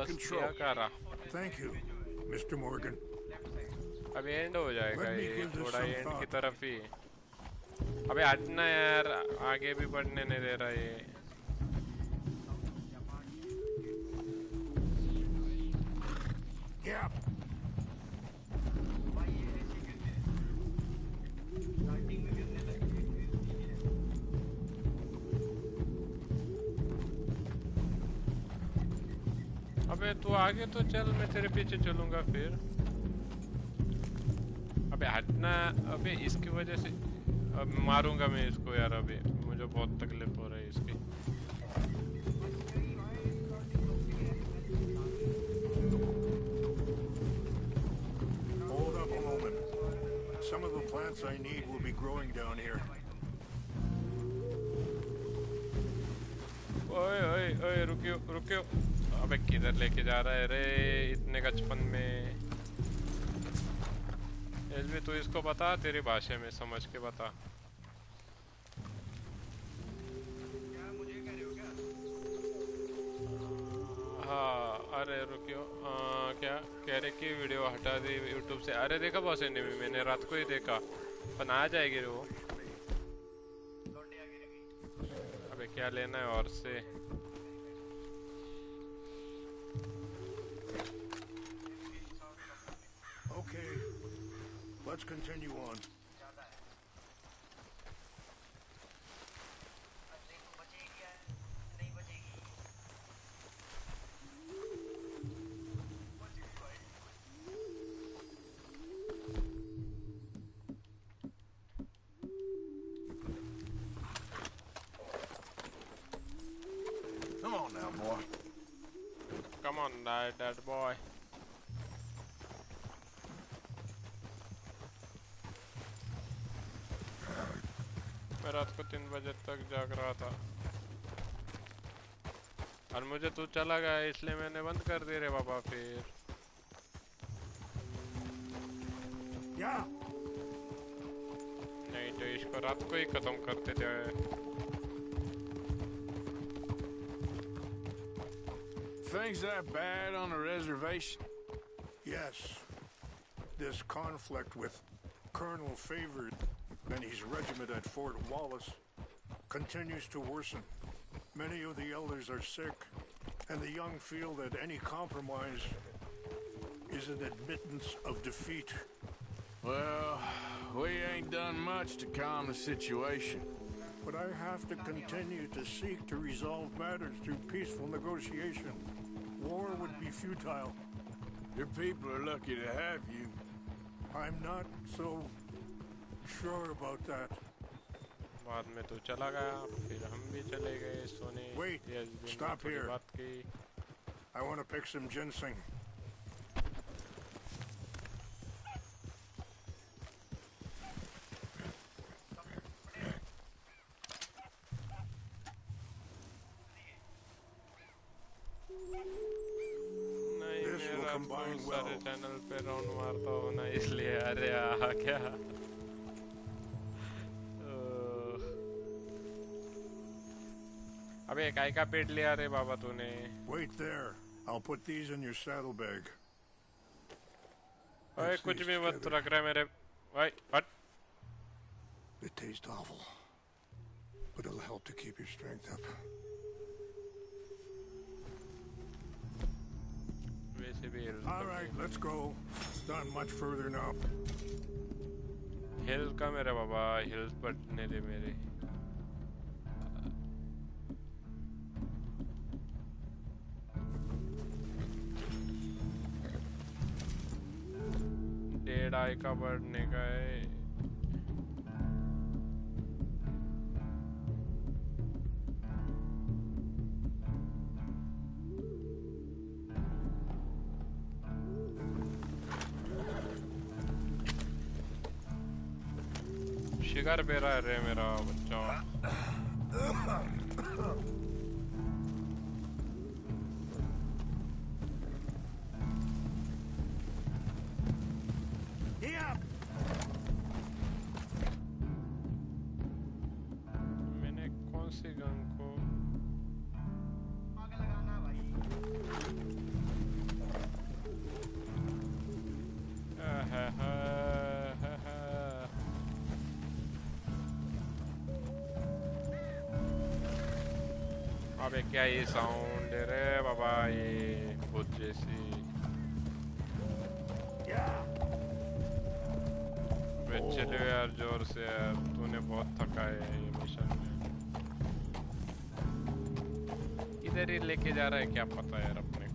से 10 क्या करा. Thank you, Mr. Morgan. अभी एंड हो जाएगा ये थोड़ा एंड की तरफ ही. अबे हटना यार आगे भी बढ़ने नहीं दे रहा ये. Yeah. अबे तू आगे तो चल मैं तेरे पीछे चलूंगा फिर. अबे हटना. अबे इसकी वजह से अब मारूंगा मैं इसको यार. अभी मुझे बहुत तकलीफ हो रही है इसकी. plants I need will be growing down here. ओए ओए ओए रुकियो रुकियो अबे किधर लेके जा रहा है रे इतने गचपन में एलवी तू इसको बता तेरी भाषा में समझ के बता हाँ अरे रुकियो क्या कह रहे कि वीडियो हटा दी यूट्यूब से अरे देखा बॉस एनिमी मैंने रात को ही देखा पर आ जाएगी वो अबे क्या लेना है और से Okay, let's continue on. Come on now, boy. Come on, that boy. मैं रात को 3 बजे तक जाग रहा था और मुझे तू चला गया इसलिए मैंने बंद कर दी रे बाबा फिर नहीं तो इसको रात को ही खत्म करते थे Things that bad on a reservation? Yes. This conflict with Colonel Favor and his regiment at Fort Wallace continues to worsen. Many of the elders are sick, and the young feel that any compromise is an admittance of defeat. Well, we ain't done much to calm the situation. But I have to continue to seek to resolve matters through peaceful negotiation. War would be futile. Your people are lucky to have you. I'm not so sure about that. बाद में तो चला गया फिर हम भी चले गए सोने Wait, stop here. बात की I want to pick some ginseng. This will combine well. सारे चैनल पे राउंड मारता हो ना इसलिए अरे आ क्या अबे काय का पेट लिया रे बाबा तूने Wait there. I'll put these in your saddlebag. ओए कुछ भी मत रख रहा है मेरे भाई हट It tastes awful, but it'll help to keep your strength up. वैसे भी All right, let's go. Not much further now. हिल का मेरे बाबा हिल्स बढ़ने दे मेरे डेढ़ आई का बढ़ने का है शिकार पे रहा है मेरा बच्चा मैंने कौन सी गन को अबे क्या ये साउंड है रे बाबा ये भूत जैसी अबे चलो यार जोर से यार तूने बहुत थका है ये मिशन में इधर ही लेके जा रहा है क्या पता यार अपने को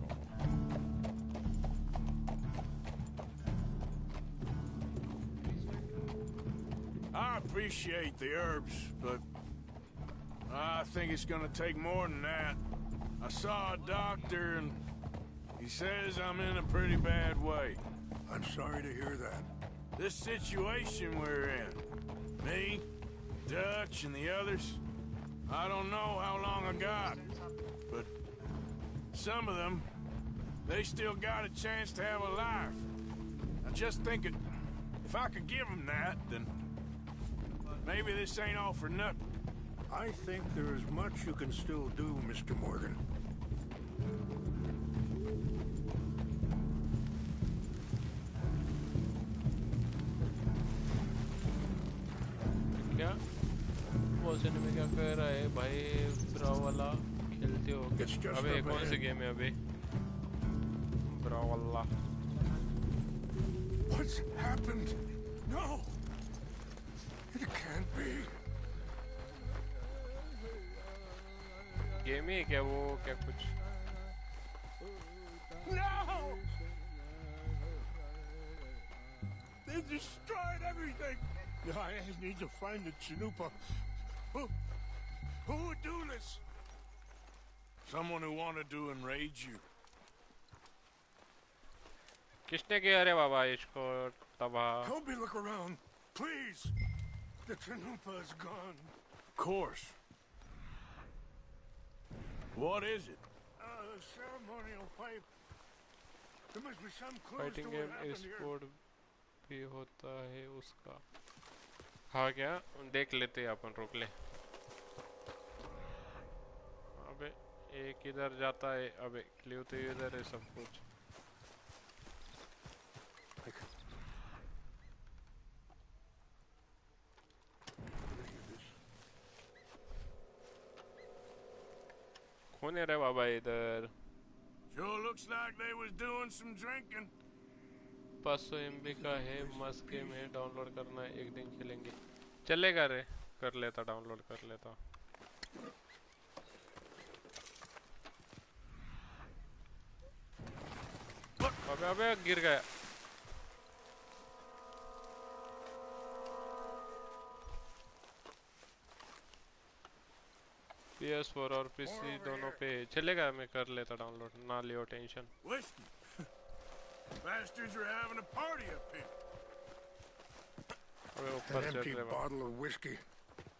I appreciate the herbs, but I think it's gonna take more than that. I saw a doctor and he says I'm in a pretty bad way. I'm sorry to hear that. this situation we're in. Me, Dutch, and the others. I don't know how long I got, but some of them, they still got a chance to have a life. I just think if I could give them that, then maybe this ain't all for nothing. I think there is much you can still do, Mr. Morgan. क्या वो में क्या कह रहा है भाई ब्राव वाला खेलते हो अबे कौन सी गेम है अबे ब्राव वाला What's happened? No! It can't be. Game ही है क्या वो क्या कुछ No! They destroyed everything! I need to find the Chanupa. Who would do this? Someone who wanted to enrage you. किसने किया रे बाबा इसको तबाह Help me look around, please. The Chanupa is gone. Of course. What is it? A ceremonial pipe. There must be some clues fighting to what game happened here. Sport भी होता है उसका हाँ क्या देख लेते हैं अपन रोक ले अबे एक इधर जाता है अबे क्लियर तो इधर है सब कुछ कौन है रे बाबा इधर Sure looks like they was doing some drinking. 500 MB का है मस्त गेम है डाउनलोड करना एक दिन खेलेंगे चलेगा रे कर लेता डाउनलोड कर लेता अबे अबे गिर गया PS4 और PC दोनों पे चलेगा मैं कर लेता डाउनलोड ना लियो tension Whiskey. Bastards are having a party up here. An empty bottle of whiskey.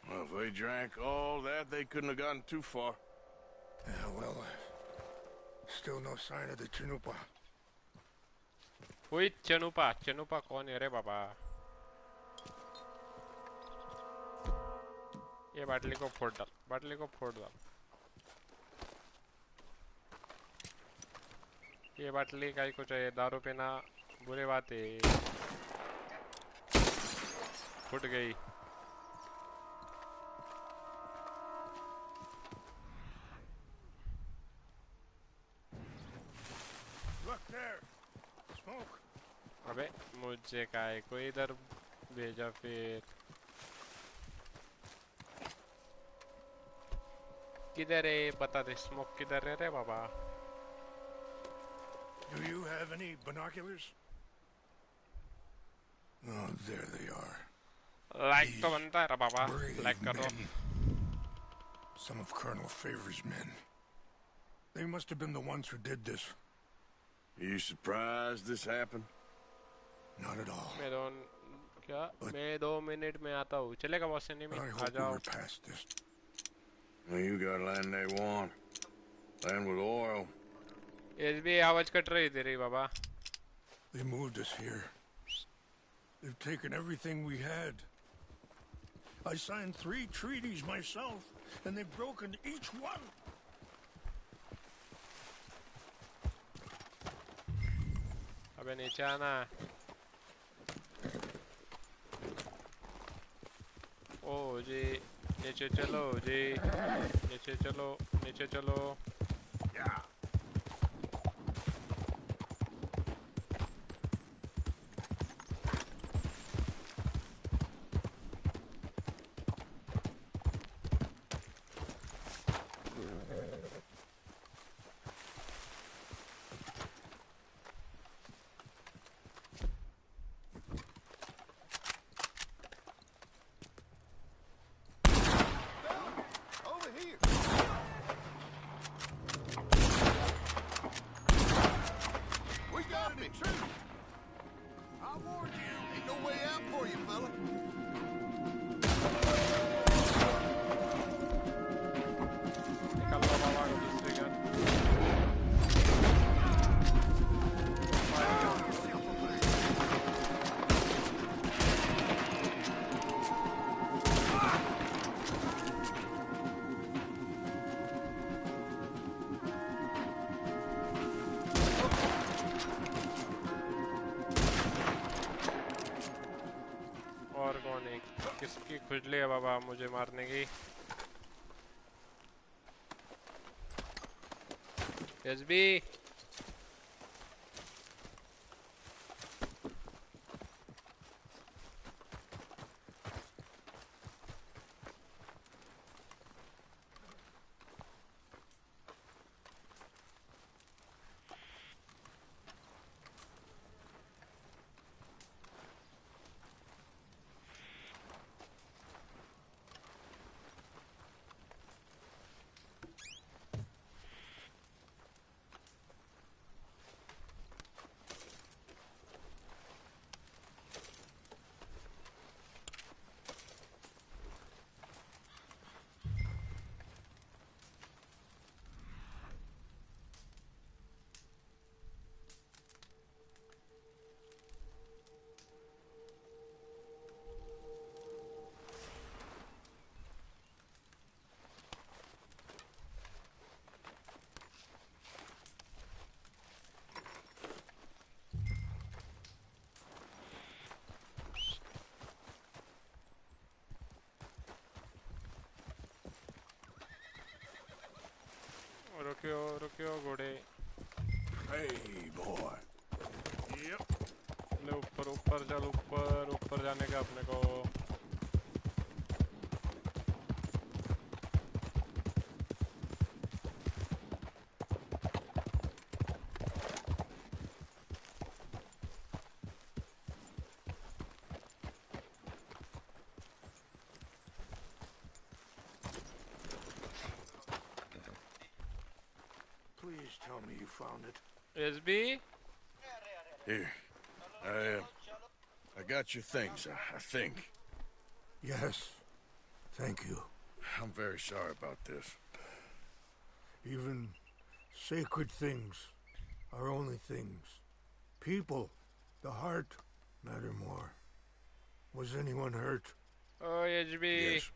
Well, if they drank all that, they couldn't have gotten too far. Yeah, well, still no sign of the Chanupa. वही चनुपा कौन है रे बाबा ये बाटली को फोड़ डाल ये बाटली का ही कुछ है दारू पीना बुरी बात है फूट गई Look there. Smoke. अबे मुझे काय कोई इधर भेजा फिर किधर है बता दे स्मोक किधर है रे बाबा Do you have any binoculars? Oh, there they are. Like तो बनता है रे बाबा लाइक करो Some of Colonel Favor's men. They must have been the ones who did this. Are you surprised this happened? Not at all. मैं 2 minute में आता हूँ चलेगा बॉस ने में आ जाओ past this. Well, you got land they want. Land with oil. SB आवाज cut रही तेरी बाबा They moved us here. They've taken everything we had. I signed 3 treaties myself, and they've broken each one. अबे नीचे आना ओ जी नीचे चलो जी नीचे चलो Yeah. खुजली है बाबा मुझे मारने की। एसबी रुकियो रुकियो घोड़े। Hey boy. Yep. ले ऊपर ऊपर चल ऊपर ऊपर जाने का अपने को। Please tell me you found it. SB? Here. I got your things, I think. Yes. Thank you. I'm very sorry about this. Even sacred things are only things. People, the heart, matter more. Was anyone hurt? Oh, HB. Yes.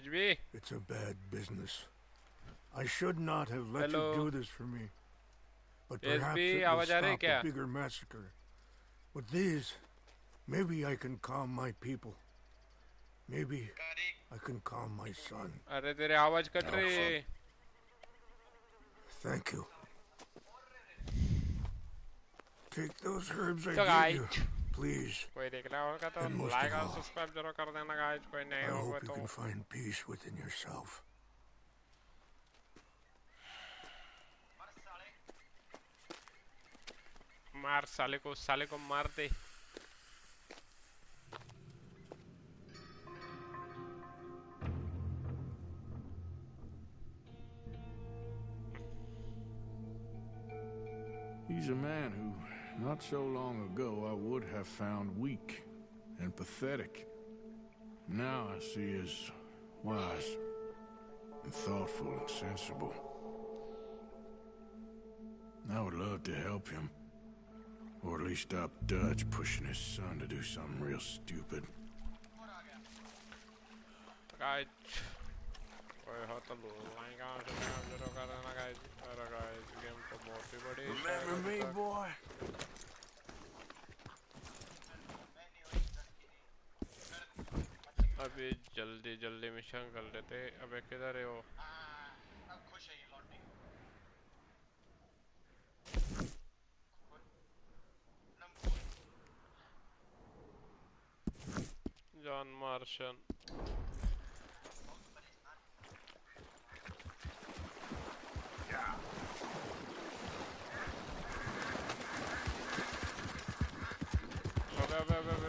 HB. It's a bad business. I should not have let Hello. you do this for me. But SB, perhaps it will आवाज आ रही है stop क्या? a bigger massacre. With these, maybe I can calm my people. Maybe I can calm my son. अरे तेरे आवाज cut रही है। Thank you. Take those herbs I So, gave you, please. कोई देख रहा होगा तो And most लाइक of और all, सब्सक्राइब जरूर कर देना गाइस। कोई I नहीं होगा hope you तो can find peace within yourself. मार साले को मार दे। He's a man who, not so long ago, I would have found weak and pathetic. Now I see as wise and thoughtful and sensible. I would love to help him. Or at least stop Dutch pushing his son to do something real stupid. Guys कोई हो तो like और subscribe जरूर कर देना guys. अरे guys game तो बहुत ही बड़ी है। Remember me, boy? अभी जल्दी जल्दी मिशन कर लेते। अबे किधर है वो? जॉन मार्शन।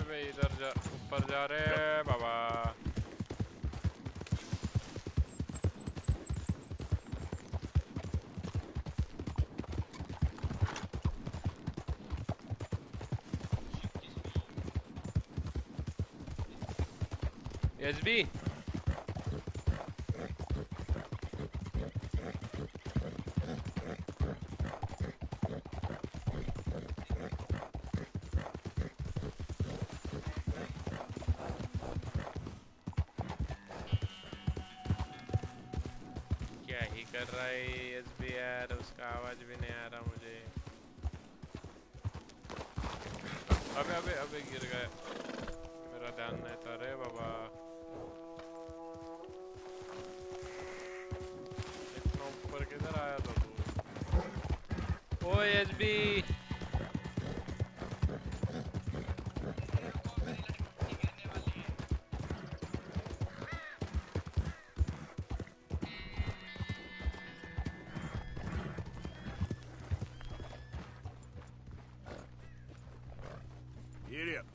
अबे इधर जा ऊपर जा रहे हैं बाबा। एसबी क्या ही कर रहा है एसबी यार। उसका आवाज भी नहीं आ रहा मुझे। अबे गिर गया। मेरा ध्यान नहीं था रे बाबा। किधर आया था तू? OSB Get up.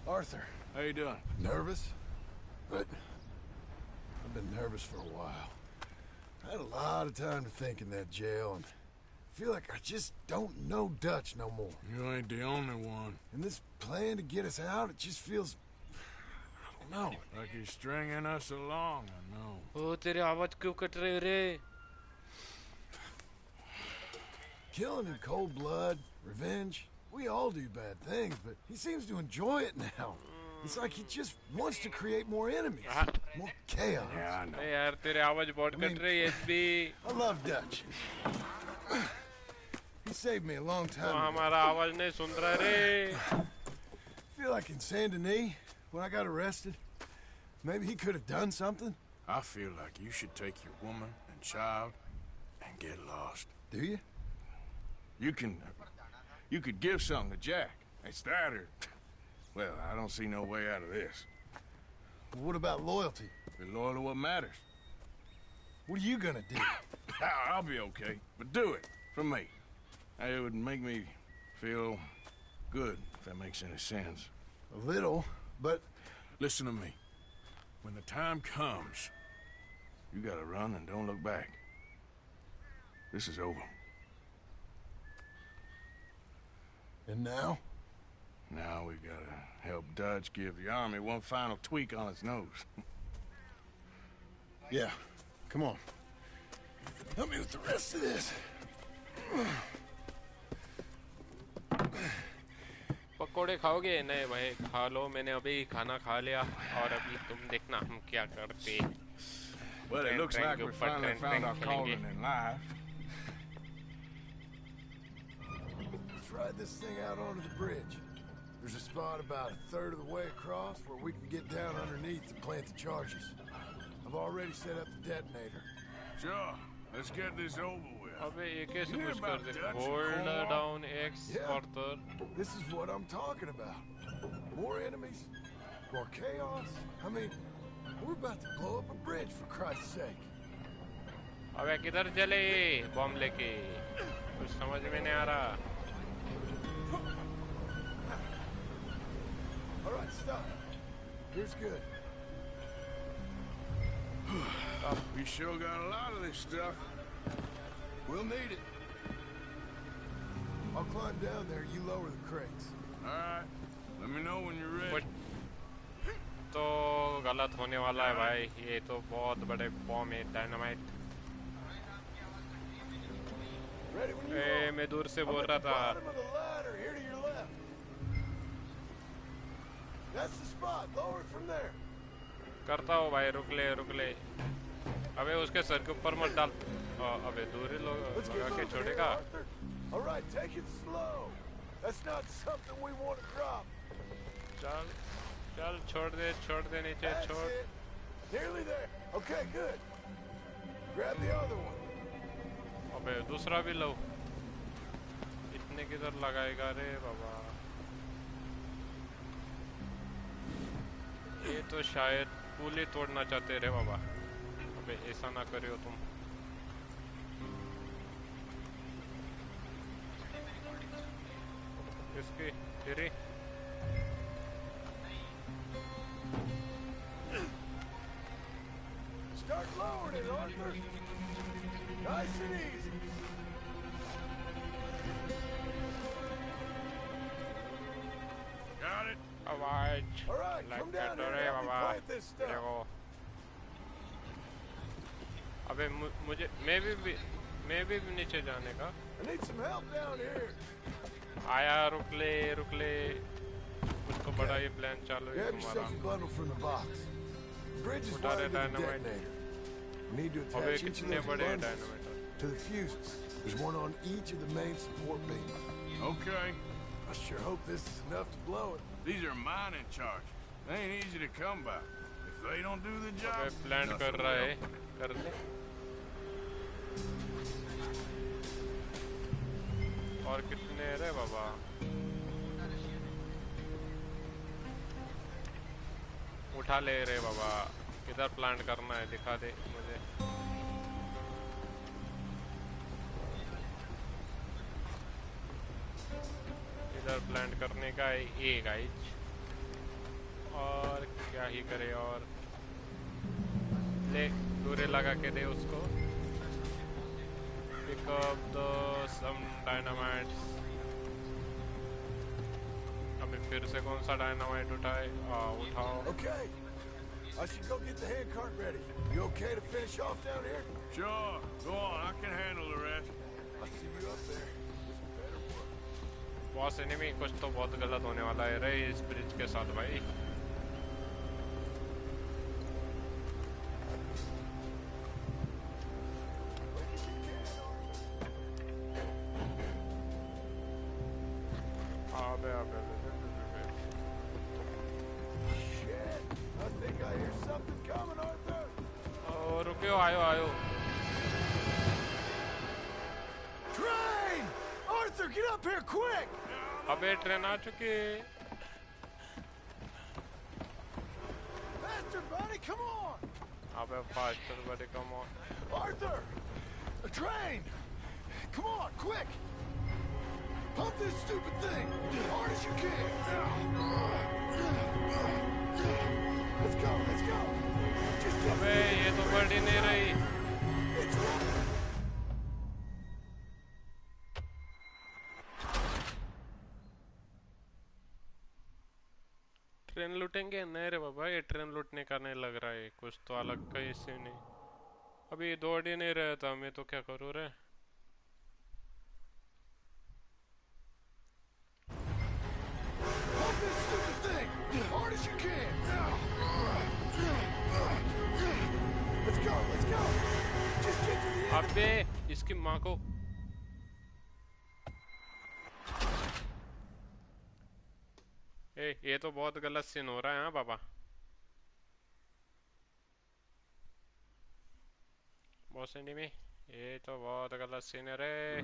Arthur. How you doing? Nervous? But I've been nervous for a while. I had a lot of time to think in that jail, and I feel like I just don't know Dutch no more. You ain't the only one. And this plan to get us out, it just feels... I don't know. Like he's stringing us along, I know. Oh, तेरी आवाज क्यों cut रही रे? Killing in cold blood, revenge, we all do bad things, but he seems to enjoy it now. It's like he just wants to create more enemies, more chaos. Yeah, I know. Hey, यार तेरी आवाज बहुत cut रही है SB. I love Dutch. He saved me a long time तो ago. हमारा आवाज नहीं सुन रहा रे. Feel like in Saint Denis, when I got arrested, maybe he could have done something. I feel like you should take your woman and child and get lost. Do you? You could give something to Jack. It's that or... Well, I don't see no way out of this. What about loyalty? Be loyal to what matters. What are you gonna do? I'll be okay, but do it for me. It would make me feel good, if that makes any sense. A little, but... Listen to me. When the time comes, you gotta run and don't look back. This is over. And now? Now we gotta help Dutch give the army one final tweak on its nose. Yeah, come on. Help me with the rest of this. पकोड़े खाओगे? नहीं भाई, खा लो. मैंने अभी खाना खा लिया और अभी तुम देखना हम क्या करते. Well, it looks like we finally found our calling in life. Let's ride this thing out onto the bridge. There's a spot about a third of the way across where we can get down underneath and plant the charges. I've already set up the detonator. Sure. Let's get this over with. अबे ये कैसे push कर दे? Hold down X further. This is what I'm talking about. More enemies, more chaos. I mean, we're about to blow up a bridge for Christ's sake. अबे किधर चले बम लेके? कुछ समझ में नहीं आ रहा. All right, stop. Here's good. We sure got a lot of this stuff. We'll need it. I'll climb down there. You lower the crates. All right. Let me know when you're ready. तो गलत होने वाला है भाई. ये तो बहुत बड़े बम है, डायनामाइट. मैं दूर से बोल रहा था. That's the spot. Lower it from there. करता हूँ भाई. रुक ले. अबे उसके सर के ऊपर मत डाल. अबे दूर ही लगा के छोड़ेगा. All right, take it slow. That's not something we want to drop. चल छोड़ दे नीचे छोड़. Nearly there. Okay, good. Grab the other one. अबे दूसरा भी लो. इतने किधर लगाएगा रे बाबा. ये तो शायद पुली तोड़ना चाहते रे बाबा. अबे ऐसा ना करियो तुम. इसकी तेरी. Start lowering it, Arthur. Nice and easy. Got it. आवाज. All right, come down here and help me plant this stuff. देखो. अबे मुझे मैं भी नीचे जाने का. I need some help down here. आया रुक ले. कुछ तो बड़ा ही प्लान चालू है Grab तुम्हारा. yourself a bundle from the box. The bridge is उठा wired रहे to the dynamite. detonator. We need to अबे attach each of कितने those बड़े bundles dynamite. to the fuses. There's one on each of the main support beams. Okay. I sure hope this is enough to blow it. These are mining charges. They ain't easy to come by. If they don't do the job, अबे plan कर रहा है. कर ले. और कितने रे बाबा. उठा ले रे बाबा. किधर प्लांट करना है दिखा दे मुझे. इधर प्लांट करने का है ये गाइज. और क्या ही करे. और ले दूरे लगा के दे उसको. pick up some dynamites. अबे फिर से कौन सा डायनामाइट उठाओ. Okay. I should go get the hand cart ready. You okay to finish off down here? Sure. Go on. I can handle the rest. I'll see you up there. This better work. Boss enemy कुछ तो बहुत गलत होने वाला है रे इस bridge के साथ भाई. Shit. I think I hear something coming, Arthur. रुकियो आयो. Train! Arthur, get up here quick! अबे ट्रेन आ चुकी है. Faster, buddy, come on! अबे faster, buddy, come on. Arthur! A train! Come on, quick! Pump this stupid thing as hard as you can! Let's go! Just get अबे ये तो बढ़ ही नहीं रही. It's right! ट्रेन लूटेंगे नहीं रे बाबा. ये ट्रेन लूटने का नहीं लग रहा है. कुछ तो अलग कहीं से नहीं. अभी दौड़ ही नहीं रहा था. मैं तो क्या करूँ रे. Pump this stupid thing as hard as you can! Let's go! Just get to the end! अबे इसकी माँ को. ये तो बहुत गलत सीन हो रहा है. हाँ बाबा. बॉस एनिमी ये तो बहुत गलत सीन है रे.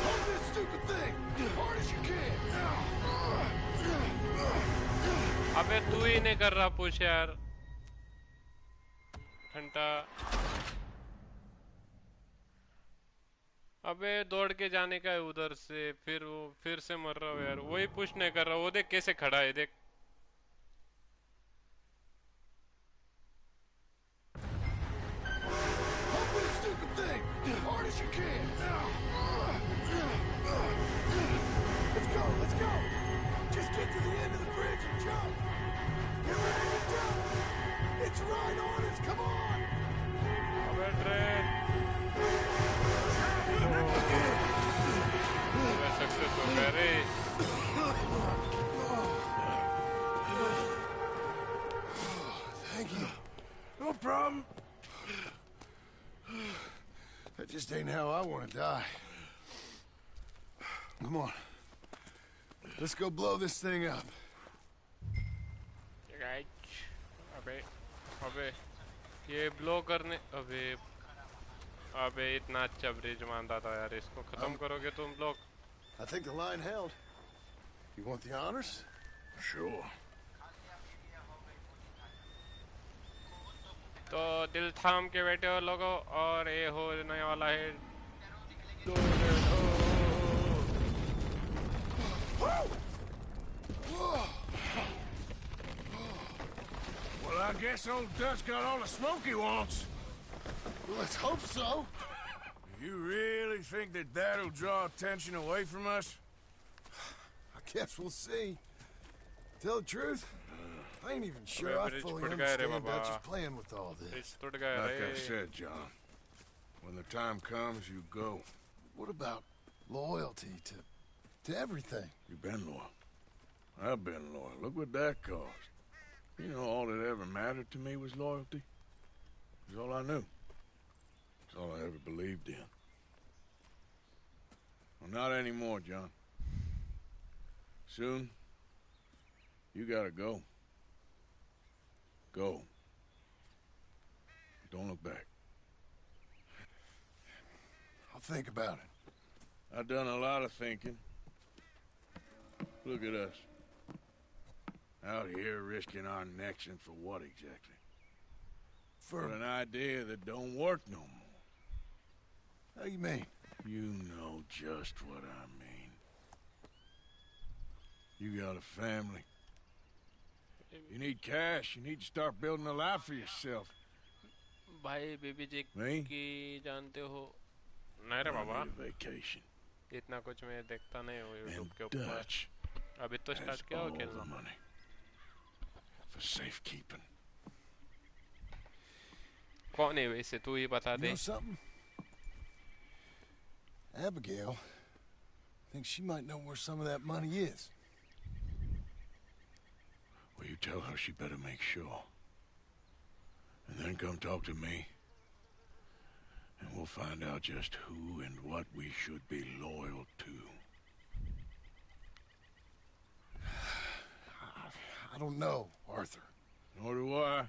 Pump this stupid thing as hard as you can! अबे तू ही नहीं कर रहा पुश यार. घंटा. अबे दौड़ के जाने का है उधर से. फिर से मर रहा हूँ यार. वही पुश नहीं कर रहा. वो देख कैसे खड़ा है. देख. Pump this stupid thing as hard as you can! Let's go! Just get to the end of the bridge and jump! Get ready to jump! It's right on us! Come on! अबे train. Success हो गया रे. Thank you. No problem. That just ain't how I want to die. Come on. Let's go blow this thing up. अबे ये blow करने अबे इतना अच्छा ब्रिज मानता था यार इसको खत्म करोगे तुम लोग I think the line held. You want the honors? Sure. तो दिल थाम के बैठे हो लोगों और ये होने वाला है Well, I guess old Dutch got all the smoke he wants. Let's hope so. You really think that that'll draw attention away from us? I guess we'll see. Tell the truth, I ain't even sure I fully understand Dutch is playing with all this. Like I said, John, when the time comes, you go. What about loyalty to everything? You've been loyal. I've been loyal. Look what that cost. You know, all that ever mattered to me was loyalty. It was all I knew. It's all I ever believed in. Well, not anymore, John. Soon, you gotta go. Go. Don't look back. I'll think about it. I've done a lot of thinking. Look at us. Out here risking our necks, and for what exactly? For an idea that don't work no more. How you mean? You know just what I mean. You got a family. You need cash. You need to start building a life for yourself. भाई baby जी की जानते हो नहीं रे बाबा vacation. इतना कुछ मैं देखता नहीं हूँ YouTube के ऊपर अभी तो स्टार्ट किया हो खेलना for safekeeping. कौन है वैसे तू ही बता दे. You know something? Abigail thinks she might know where some of that money is. Well, you tell her she better make sure. And then come talk to me. And we'll find out just who and what we should be loyal to. I don't know, Arthur. Nor do I.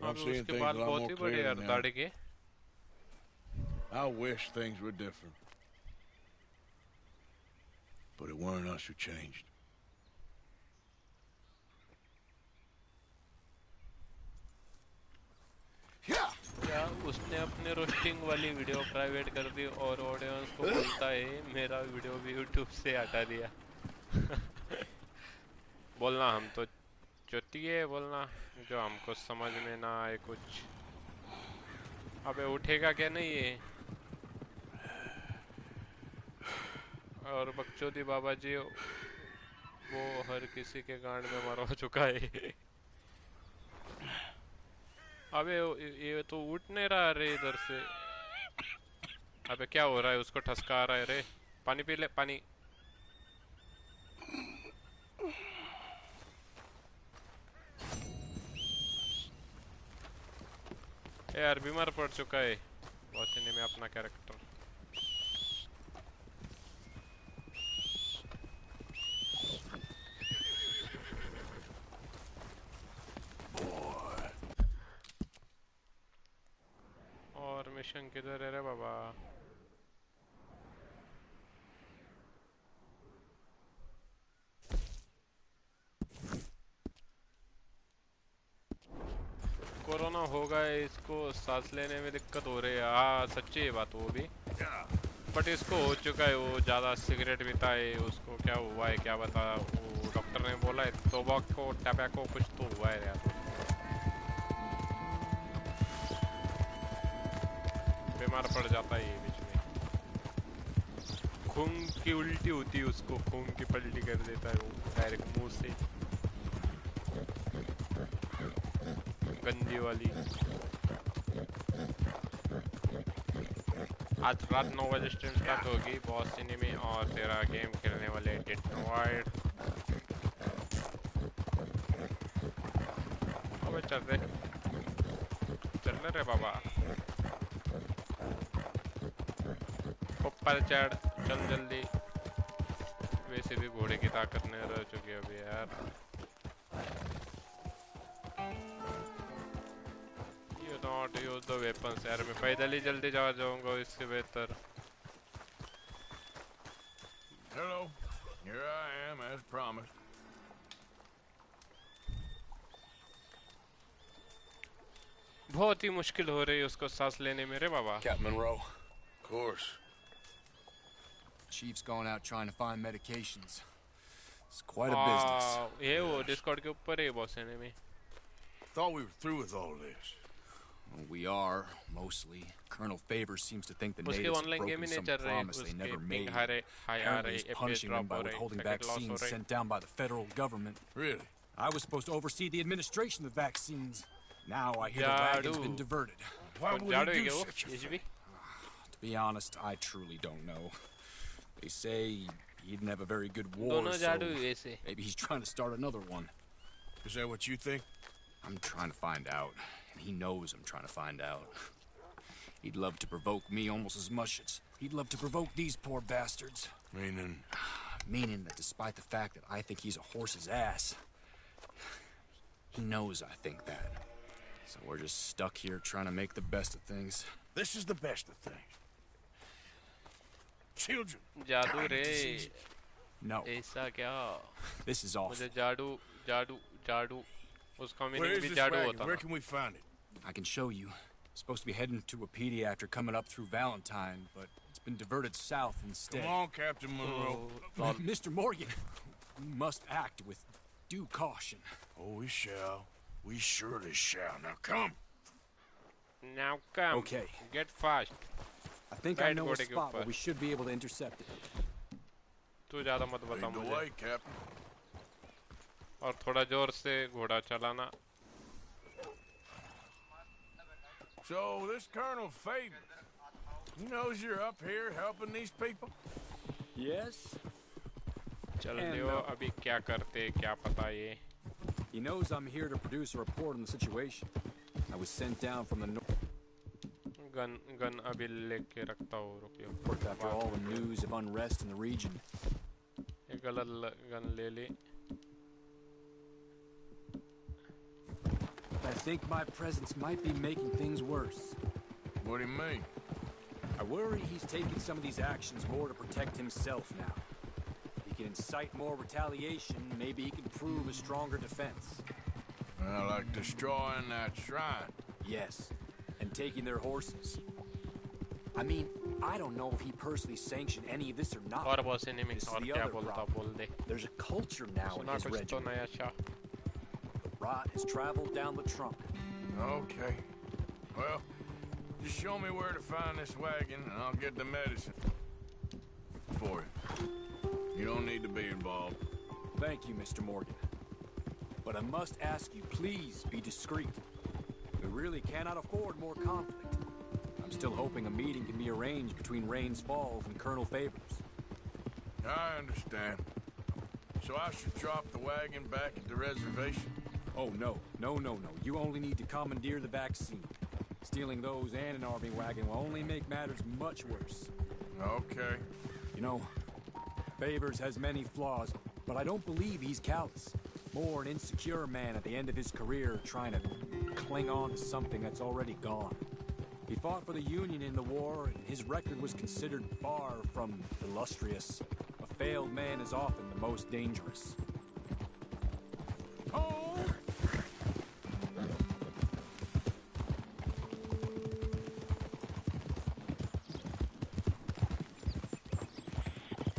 I'm seeing things a lot more clearly now. I wish things were different. But it weren't us who changed. या उसने अपने roasting वाली video private कर दी और audience को बोलता है मेरा वीडियो भी YouTube से हटा दिया. बोलना हम तो चुतिए बोलना जो हमको समझ में ना आए कुछ. अबे उठेगा क्या नहीं ये. और बकचोदी बाबा जी वो हर किसी के गांड में मरवा चुका है. अबे ये तो उठ नहीं रहा रे इधर से. अबे क्या हो रहा है उसको ठसका आ रहा है रे. पानी पी ले पानी. यार बीमार पड़ चुका है वॉचिने में अपना कैरेक्टर. और मिशन किधर है रे बाबा. कोरोना होगा इसको सांस लेने में दिक्कत हो रही है. हाँ सच्ची है बात वो भी. बट इसको हो चुका है वो ज़्यादा सिगरेट पीता है उसको क्या हुआ है क्या बता. वो डॉक्टर ने बोला है टोबैको टैबैको कुछ तो हुआ है यार. बीमार पड़ जाता है ये बीच में. खून की उल्टी होती है उसको. खून की पलटी कर देता है वो डायरेक्ट मुंह से. गंदी वाली. आज रात 9 बजे स्ट्रीम स्टार्ट होगी बॉस सिने में और तेरा गेम खेलने वाले डिट्रॉयट. अबे चल रहे रे बाबा. ऊपर चढ़ चल जल्दी वैसे भी घोड़े की ताकत नहीं रह चुकी है अभी यार You not use the weapons यार मैं पैदल ही जल्दी जाऊंगा इससे बेहतर Hello, here I am as promised. बहुत ही मुश्किल हो रही है उसको सांस लेने मेरे बाबा Captain Monroe. Of course. Chief's going out trying to find medications. It's quite a business. ये वो डिस्कॉर्ड के ऊपर है बॉस ने में Thought we were through with all this. Well, we are, mostly. Colonel Favors seems to think the उसके natives have online game he broken नहीं some चल रहे promise they उसके never पिंग made. हाई आ Apparently रही he's FPS punishing them drop by हो रही withholding packet loss हो vaccines रही sent down by the federal government. Really? I was supposed to oversee the administration of the vaccines. Now I hear the wagon's been diverted. Why would he do such a thing? To be honest, I truly don't know. They say he didn't have a very good war, दोनों so जादू ऐसे maybe he's trying to start another one. Is that what you think? I'm trying to find out, and he knows I'm trying to find out. He'd love to provoke me almost as much as he'd love to provoke these poor bastards. Meaning? Meaning that despite the fact that I think he's a horse's ass, he knows I think that. So we're just stuck here trying to make the best of things. This is the best of things. Children. जादू dying of रे disease. No. ऐसा क्या This is awful. मुझे जादू जादू जादू उसका Where meaning is भी this जादू wagon? होता Where था can we find it? I can show you. Supposed to be heading to a pediatric coming up through Valentine, but it's been diverted south instead. Come on, Captain Monroe. Mr. Morgan, we must act with due caution. Oh, we shall. We surely shall. Now come. Now come Okay. get fast I think I Right, know a घोड़े के spot where ऊपर we should be able to intercept it. तू ज्यादा मत बता Lead the मुझे way, Captain. और थोड़ा जोर से घोड़ा चलाना So, this Colonel Faber, he knows you're up here helping these people? Yes. चल And, लियो अभी क्या करते क्या पता ये He knows I'm here to produce a report on the situation. I was sent down from the north gun अभी लेके रखता हूँ रुकियो after all the news of unrest in the region. ये गलत गन ले ली I think my presence might be making things worse. What do you mean? I worry he's taking some of these actions more to protect himself now. He can incite more retaliation, maybe he can prove a stronger defense. Well, like destroying that shrine. Yes, and taking their horses. I mean, I don't know if he personally sanctioned any of this or not. और boss ने This is और the क्या other बोलता problem. बोल दे There's a culture now in सुना his कुछ तो regiment. नया अच्छा The rot has traveled down the trunk. Okay. Well, just show me where to find this wagon, and I'll get the medicine for you. You don't need to be involved. Thank you, Mr. Morgan. But I must ask you, please be discreet. We really cannot afford more conflict. I'm still hoping a meeting can be arranged between Rains Falls and Colonel Favors. I understand. So I should drop the wagon back at the reservation? Oh, no. No. You only need to commandeer the vaccine. Stealing those and an army wagon will only make matters much worse. Okay. You know, Favors has many flaws, but I don't believe he's callous. More an insecure man at the end of his career trying to cling on to something that's already gone. He fought for the Union in the war, and his record was considered far from illustrious. A failed man is often the most dangerous.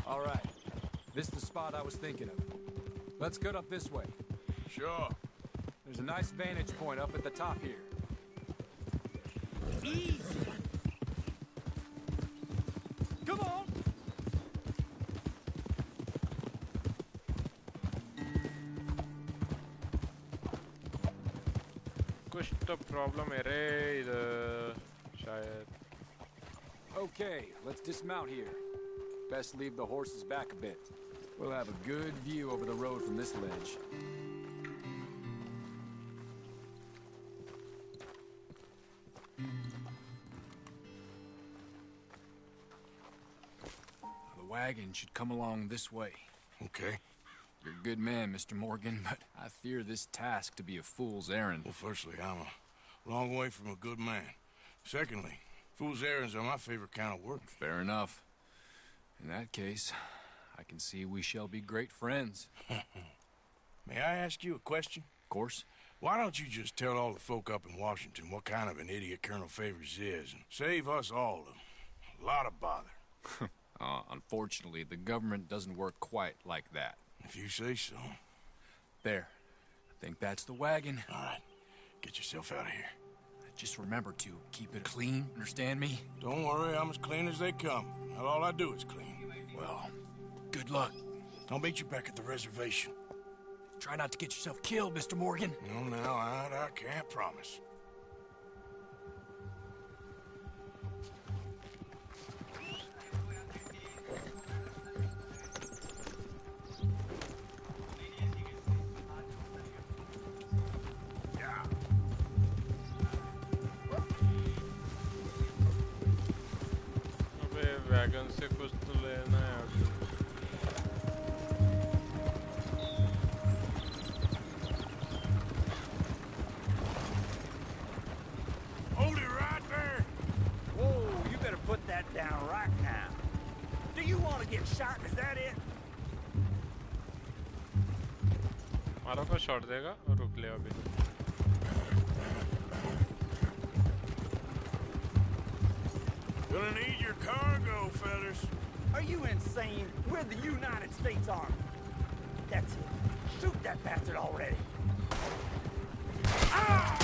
All right. This is the spot I was thinking of. Let's get up this way. Sure. There's a nice vantage point up at the top here. Easy. Come on. कुछ तो problem है रे इधर शायद Okay, let's dismount here. Best leave the horses back a bit. We'll have a good view over the road from this ledge. wagon should come along this way. Okay. You're a good man, Mr. Morgan, but I fear this task to be a fool's errand. Well, firstly, I'm a long way from a good man. Secondly, fool's errands are my favorite kind of work. Fair enough. In that case, I can see we shall be great friends. May I ask you a question? Of course. Why don't you just tell all the folk up in Washington what kind of an idiot Colonel Favors is and save us all a lot of bother? Unfortunately, the government doesn't work quite like that. If you say so. There. I think that's the wagon. All right. Get yourself out of here. Just remember to keep it clean, understand me? Don't worry, I'm as clean as they come. Not all I do is clean. Well, good luck. I'll meet you back at the reservation. Try not to get yourself killed, Mr. Morgan. No, I can't promise. Wagon से कुछ तो लेना है अभी। Hold it right there. Whoa, you better put that down right now. Do you want to get shot? Is that it? मारो को shot देगा रुक ले अभी। Gonna need your cargo, fellas. Are you insane? We're the United States Army. That's it. Shoot that bastard already. Ah!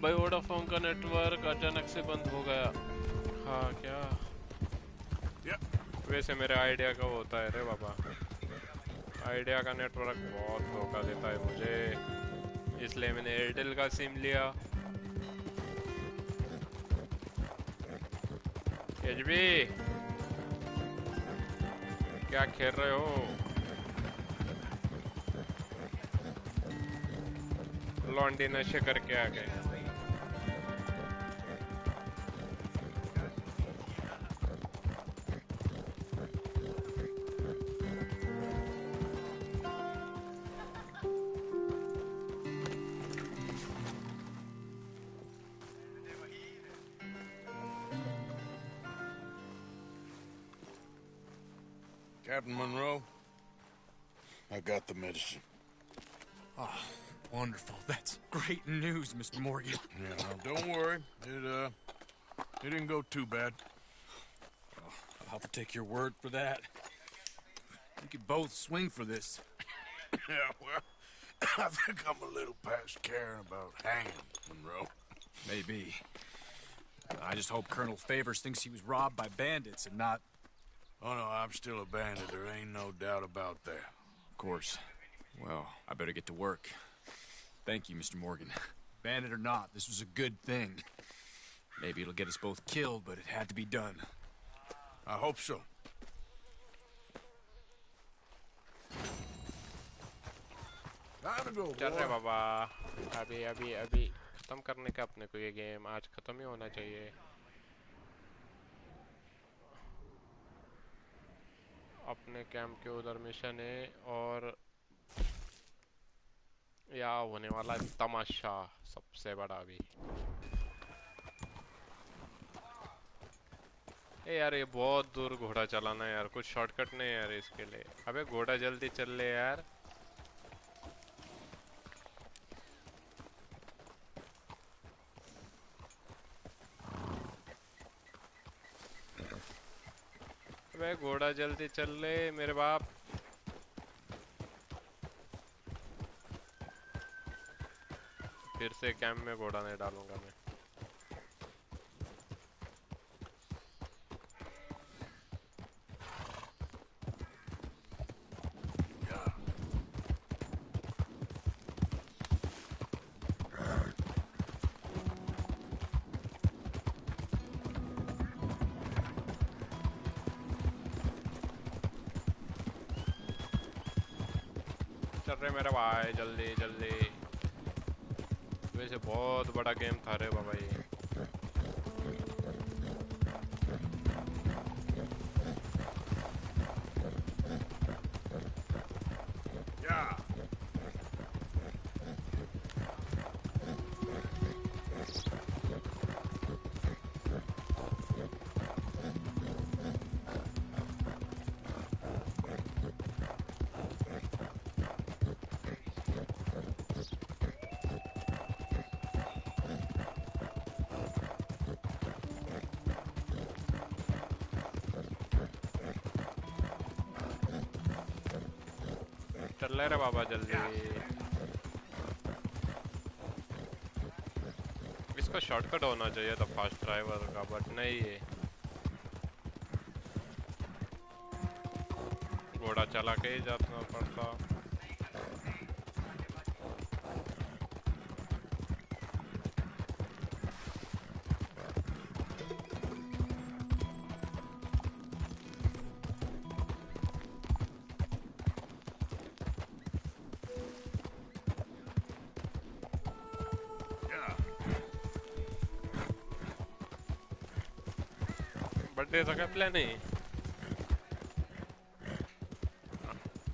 भाई Vodafone का network अचानक से बंद हो गया। हाँ क्या वैसे मेरे आइडिया का होता है रे बाबा। आइडिया का नेटवर्क बहुत धोखा देता है मुझे, इसलिए मैंने एयरटेल का सिम लिया। एचबी क्या खेल रहे हो? लौंडी नशे करके आ गए। Captain Monroe, I got the medicine. Oh, wonderful. That's great news, Mr. Morgan. Yeah, now, don't worry. It didn't go too bad. Oh, I'll have to take your word for that. We could both swing for this. Yeah, well, I think I'm a little past caring about hanging, Monroe. Maybe. I just hope Colonel Favors thinks he was robbed by bandits and not... Oh, no, I'm still a bandit. There ain't no doubt about that. Of course. Well, I better get to work. Thank you, Mr. Morgan. Bandit or not, this was a good thing. Maybe it'll get us both killed, but it had to be done. I hope so. Time to go, चल रहे boy. बाबा अभी खत्म करने का अपने को ये game आज खत्म ही होना चाहिए अपने कैंप के उधर मिशन है और या होने वाला है तमाशा सबसे बड़ा अभी ए यार ये बहुत दूर घोड़ा चलाना है यार कुछ शॉर्टकट नहीं है यार इसके लिए अबे घोड़ा जल्दी चल ले यार अबे घोड़ा जल्दी चल ले मेरे बाप फिर से कैंप में घोड़ा नहीं डालूंगा मैं चल रहे मेरे भाई जल्दी जल्दी वैसे बहुत बड़ा गेम था रे बाबा ये चल ले रे बाबा जल्दी इसका शॉर्टकट होना चाहिए था फास्ट ड्राइवर का बट नहीं है घोड़ा चला के ही जाना पड़ता बर्थडे का क्या प्लान है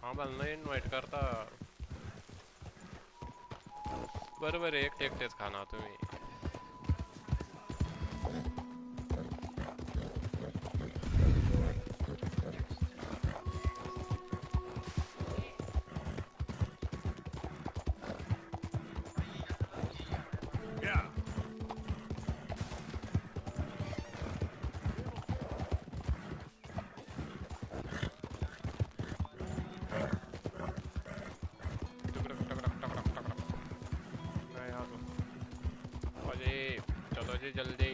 हाँ बल नहीं इनवाइट करता बरोबर एकटेच खाना तुम्ही चलो जी जल्दी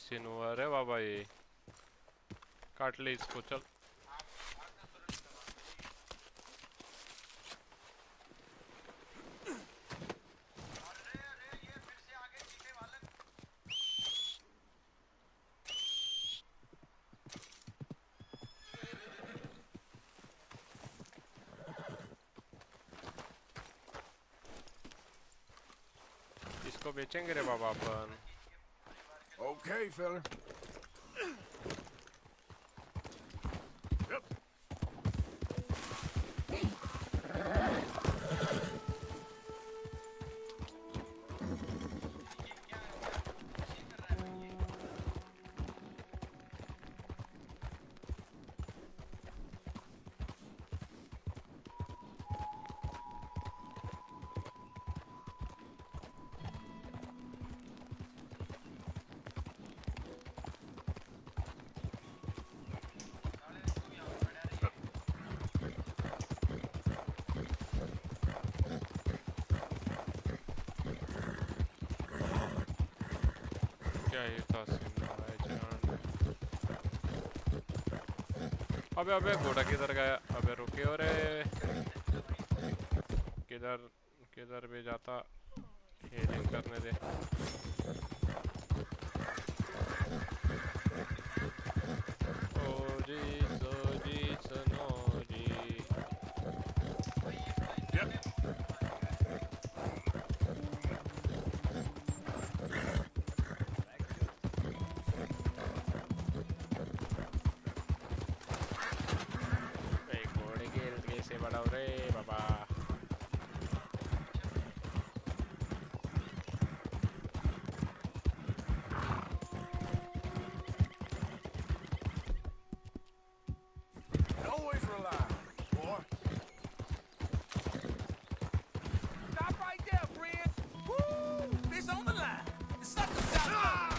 सीन हुआ अरे बाबा ये काट ले इसको चल इसको बेचेंगे रे बाबा अपन Okay, fella. Yep. क्या ये था सीन भाई जान। अबे अबे घोड़ा किधर गया? अबे रुके और किधर किधर भी जाता हीलिंग करने दे। ओ जी सनो जी। घोड़े के कैसे बढ़ाओ रे बाबा। Always rely on me, boy. Stop right there, friend. Woo! Fish on the line. The sucker's out.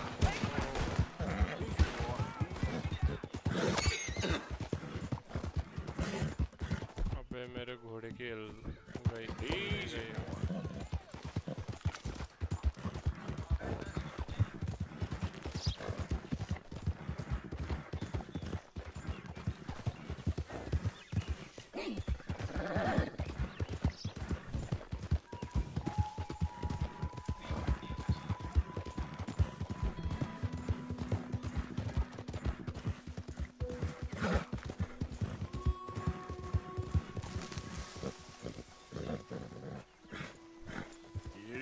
अबे मेरे घोड़े की गई।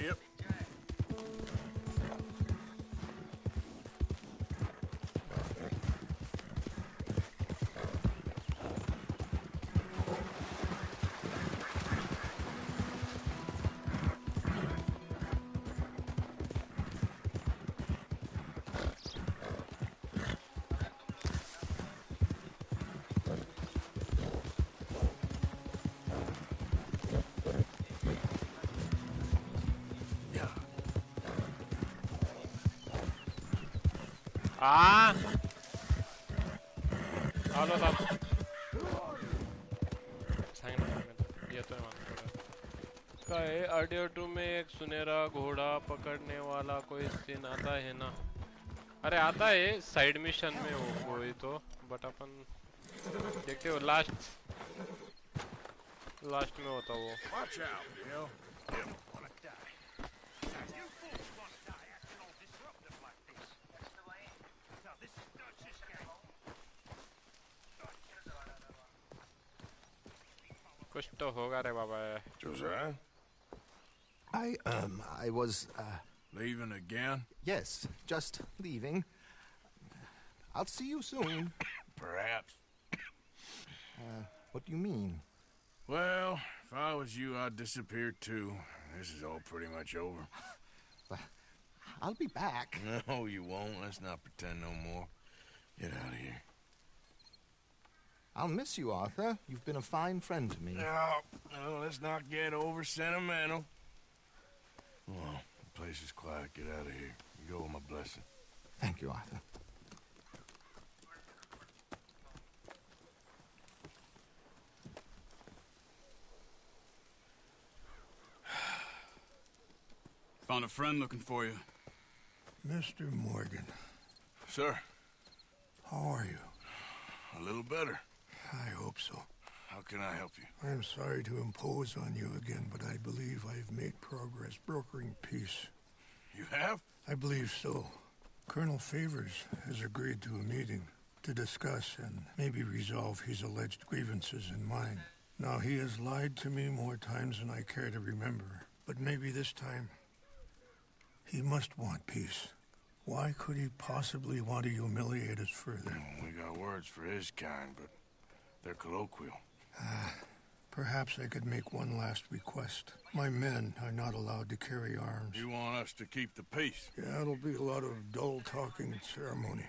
Yep. आलो तब ये तो है ऑडियो 2 में एक सुनहरा घोड़ा पकड़ने वाला कोई सीन आता है ना? अरे आता है साइड मिशन में वो ही तो, बट अपन देखते हो लास्ट में होता वो। Watch out, Bill. कुछ तो होगा रे बाबा। Josiah? I was, Leaving again? yes, just leaving. I'll see you soon. Perhaps. What do you mean? Well, if I was you, I'd disappear too. This is all pretty much over. But I'll be back. No, you won't. Let's not pretend no more. Get out of here. I'll miss you, Arthur. You've been a fine friend to me. No, let's not get over sentimental. Well, the place is quiet. Get out of here. You go with my blessing. Thank you, Arthur. Found a friend looking for you. Mr. Morgan. Sir. How are you? A little better. I hope so. How can I help you? I'm sorry to impose on you again, but I believe I've made progress brokering peace. You have? I believe so. Colonel Favors has agreed to a meeting to discuss and maybe resolve his alleged grievances and mine. Now, he has lied to me more times than I care to remember, but maybe this time he must want peace. Why could he possibly want to humiliate us further? We got words for his kind, but they're colloquial. Perhaps I could make one last request. My men are not allowed to carry arms. You want us to keep the peace? Yeah, it'll be a lot of dull talking and ceremony.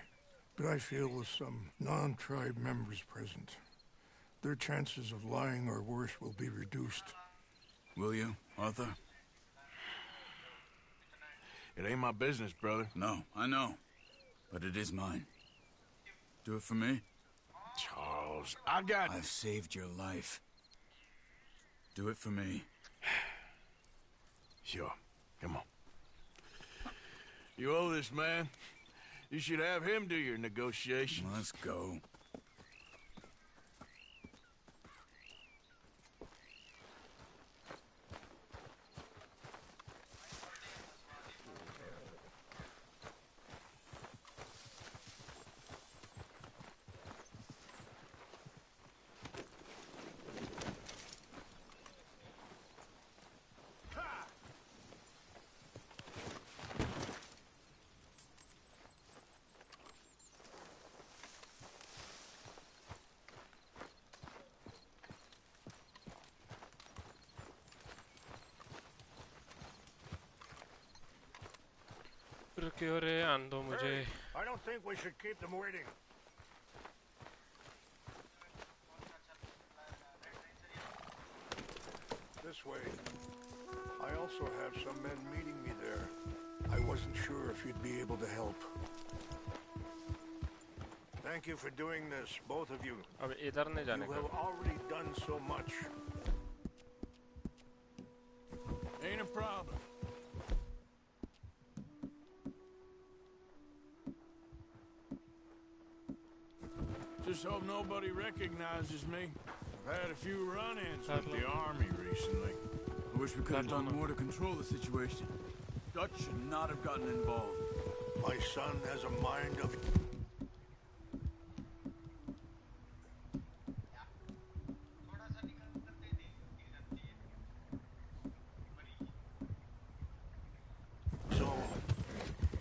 But I feel with some non-tribe members present, their chances of lying or worse will be reduced. Will you, Arthur? It ain't my business, brother. No, I know. But it is mine. Do it for me? Charles, I've saved your life. Do it for me. Sure. Come on. You owe this man. You should have him do your negotiations. Let's go. मुझे I don't think we should keep them waiting. This way. I also have some men meeting me there. I wasn't sure if you'd be able to help. Thank you for doing this, both of you. अब इधर नहीं जाने You have already done so much. Ain't a problem. Just hope nobody recognizes me. I've had a few run-ins with the army recently. I wish we could have done more to control the situation. Dutch should not have gotten involved. My son has a mind of...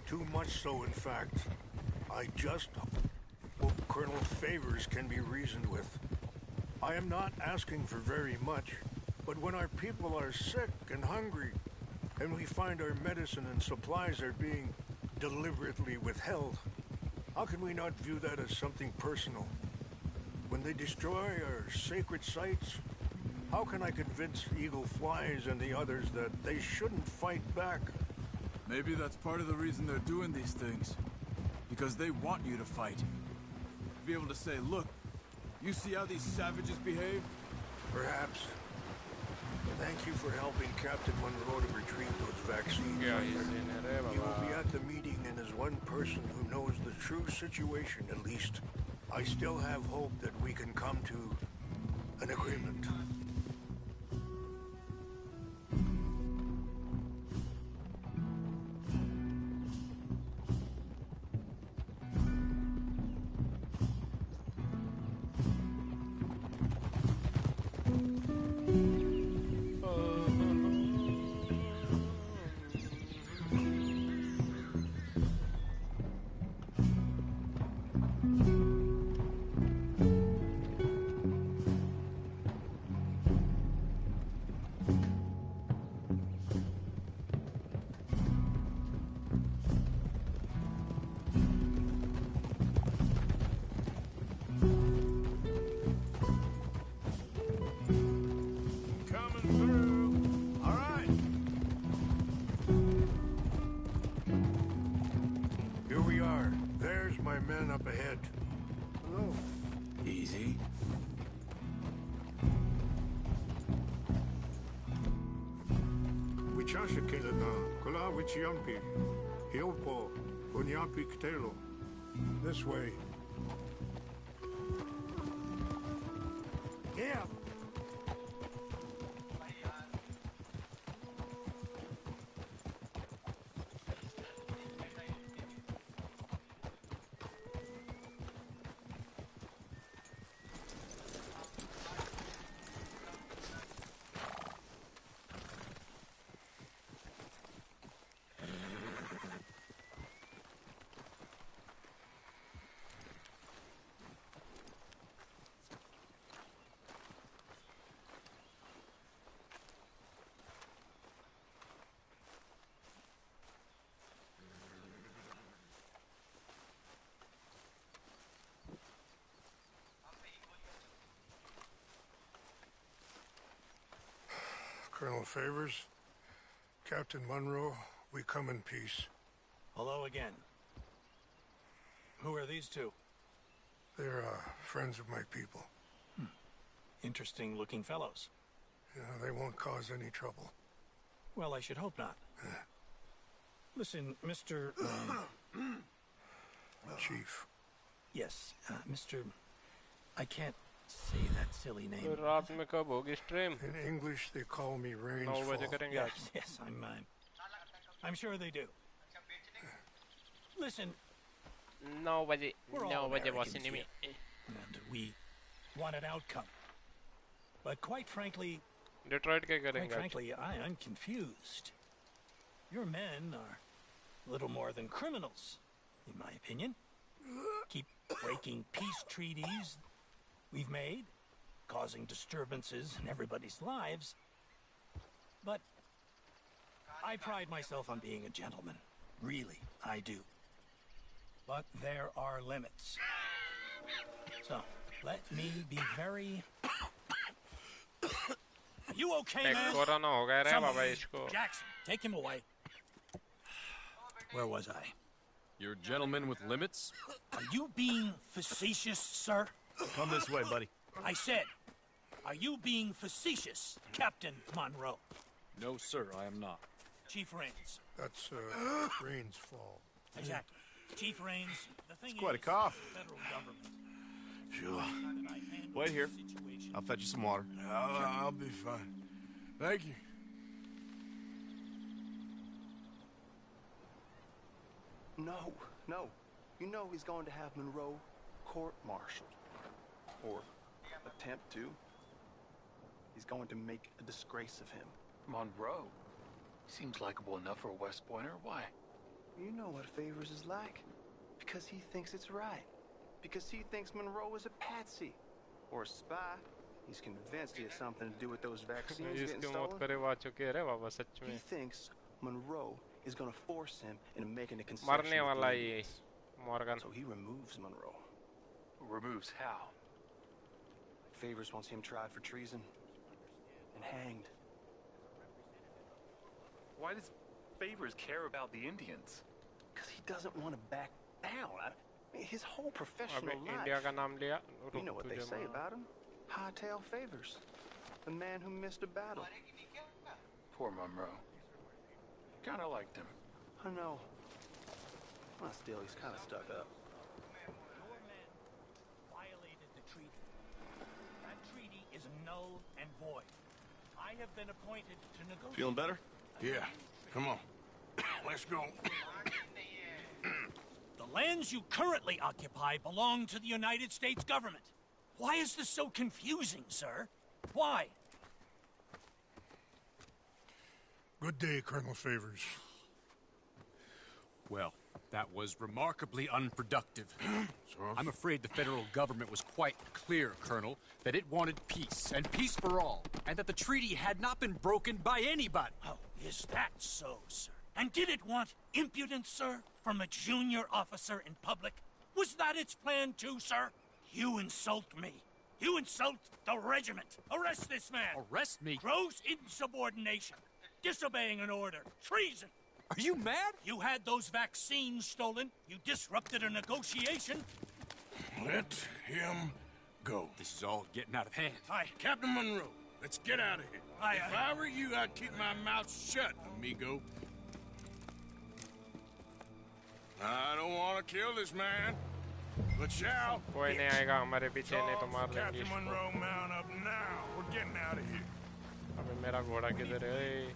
Too much so, in fact. I just hope Colonel Favors can be reasoned with. I am not asking for very much, but when our people are sick and hungry, and we find our medicine and supplies are being deliberately withheld, how can we not view that as something personal? When they destroy our sacred sites, how can I convince Eagle Flies and the others that they shouldn't fight back? Maybe that's part of the reason they're doing these things. Because they want you to fight. Be able to say, look, you see how these savages behave? Perhaps. Thank you for helping Captain Monroe to retrieve those vaccines. He will be at the meeting and is one person who knows the true situation, at least. I still have hope that we can come to an agreement. Up ahead. Hello. Easy. Wichasha Kelana, Kola Wichiampi, Hiopo, Unyampi Ktelo. This way. Yeah. Colonel Favors, Captain Monroe, we come in peace. Hello again. Who are these two? They're friends of my people. Interesting looking fellows. Yeah, they won't cause any trouble. Well, I should hope not. Listen, Mr. Chief. Yes, Mr. I can't say that silly name. In English, they call me Rainsfall. Yes, I'm sure they do. Listen, Nobody we're all was Americans in me. here, and we want an outcome. But quite frankly, I'm confused. Your men are little more than criminals, in my opinion. Keep breaking peace treaties we've made, causing disturbances in everybody's lives. But I pride myself on being a gentleman. Really, I do. But there are limits. So, let me be very... Are you okay, man? Someone, Jackson, take him away. Where was I? You're a gentleman with limits? Are you being facetious, sir? Come this way, buddy. I said, are you being facetious, Captain Monroe? No, sir, I am not. Chief Rains. That's, Rains' fault. Exactly. Chief Rains, the thing It's quite a is, cough. the federal government. Sure. Wait here. I'll fetch you some water. I'll be fine. Thank you. No. You know he's going to have Monroe court-martialed. Or attempt to. He's going to make a disgrace of him. Monroe? Seems likable enough for a West Pointer. Why? You know what Favors is like. Because he thinks it's right. Because he thinks Monroe is a patsy. Or a spy. He's convinced he has something to do with those vaccines getting stolen. He thinks Monroe is going to force him into making a concession. So he removes Monroe. Removes how? Favors wants him tried for treason and hanged. Why does Favors care about the Indians? Because he doesn't want to back down. I mean, his whole professional life. You know what they say about him? Hightail Favors. The man who missed a battle. Poor Monroe. Kinda liked him. I know. Well, still, he's kind of stuck up. Your men violated the treaty. That treaty is null and void. I have been appointed to negotiate. Feeling better? Yeah. Come on. Let's go. The lands you currently occupy belong to the United States government. Why is this so confusing, sir? Why? Good day, Colonel Favors. Well, that was remarkably unproductive. I'm afraid the federal government was quite clear, Colonel, that it wanted peace, and peace for all, and that the treaty had not been broken by anybody. Oh, is that so, sir? And did it want impudence, sir, from a junior officer in public? Was that its plan too, sir? You insult me. You insult the regiment. Arrest this man. Arrest me? Gross insubordination. Disobeying an order. Treason. Are you mad? You had those vaccines stolen. You disrupted a negotiation. Let him go. This is all getting out of hand. Aye. Captain Monroe, let's get out of here. Aye, if I were you, I'd keep my mouth shut, amigo. I don't want to kill this man, but shall. कोई नहीं आएगा हमारे पीछे नहीं तो मार लेंगे Captain इसको। Monroe, mount up now. We're getting out of here. अबे मेरा घोड़ा किधर है?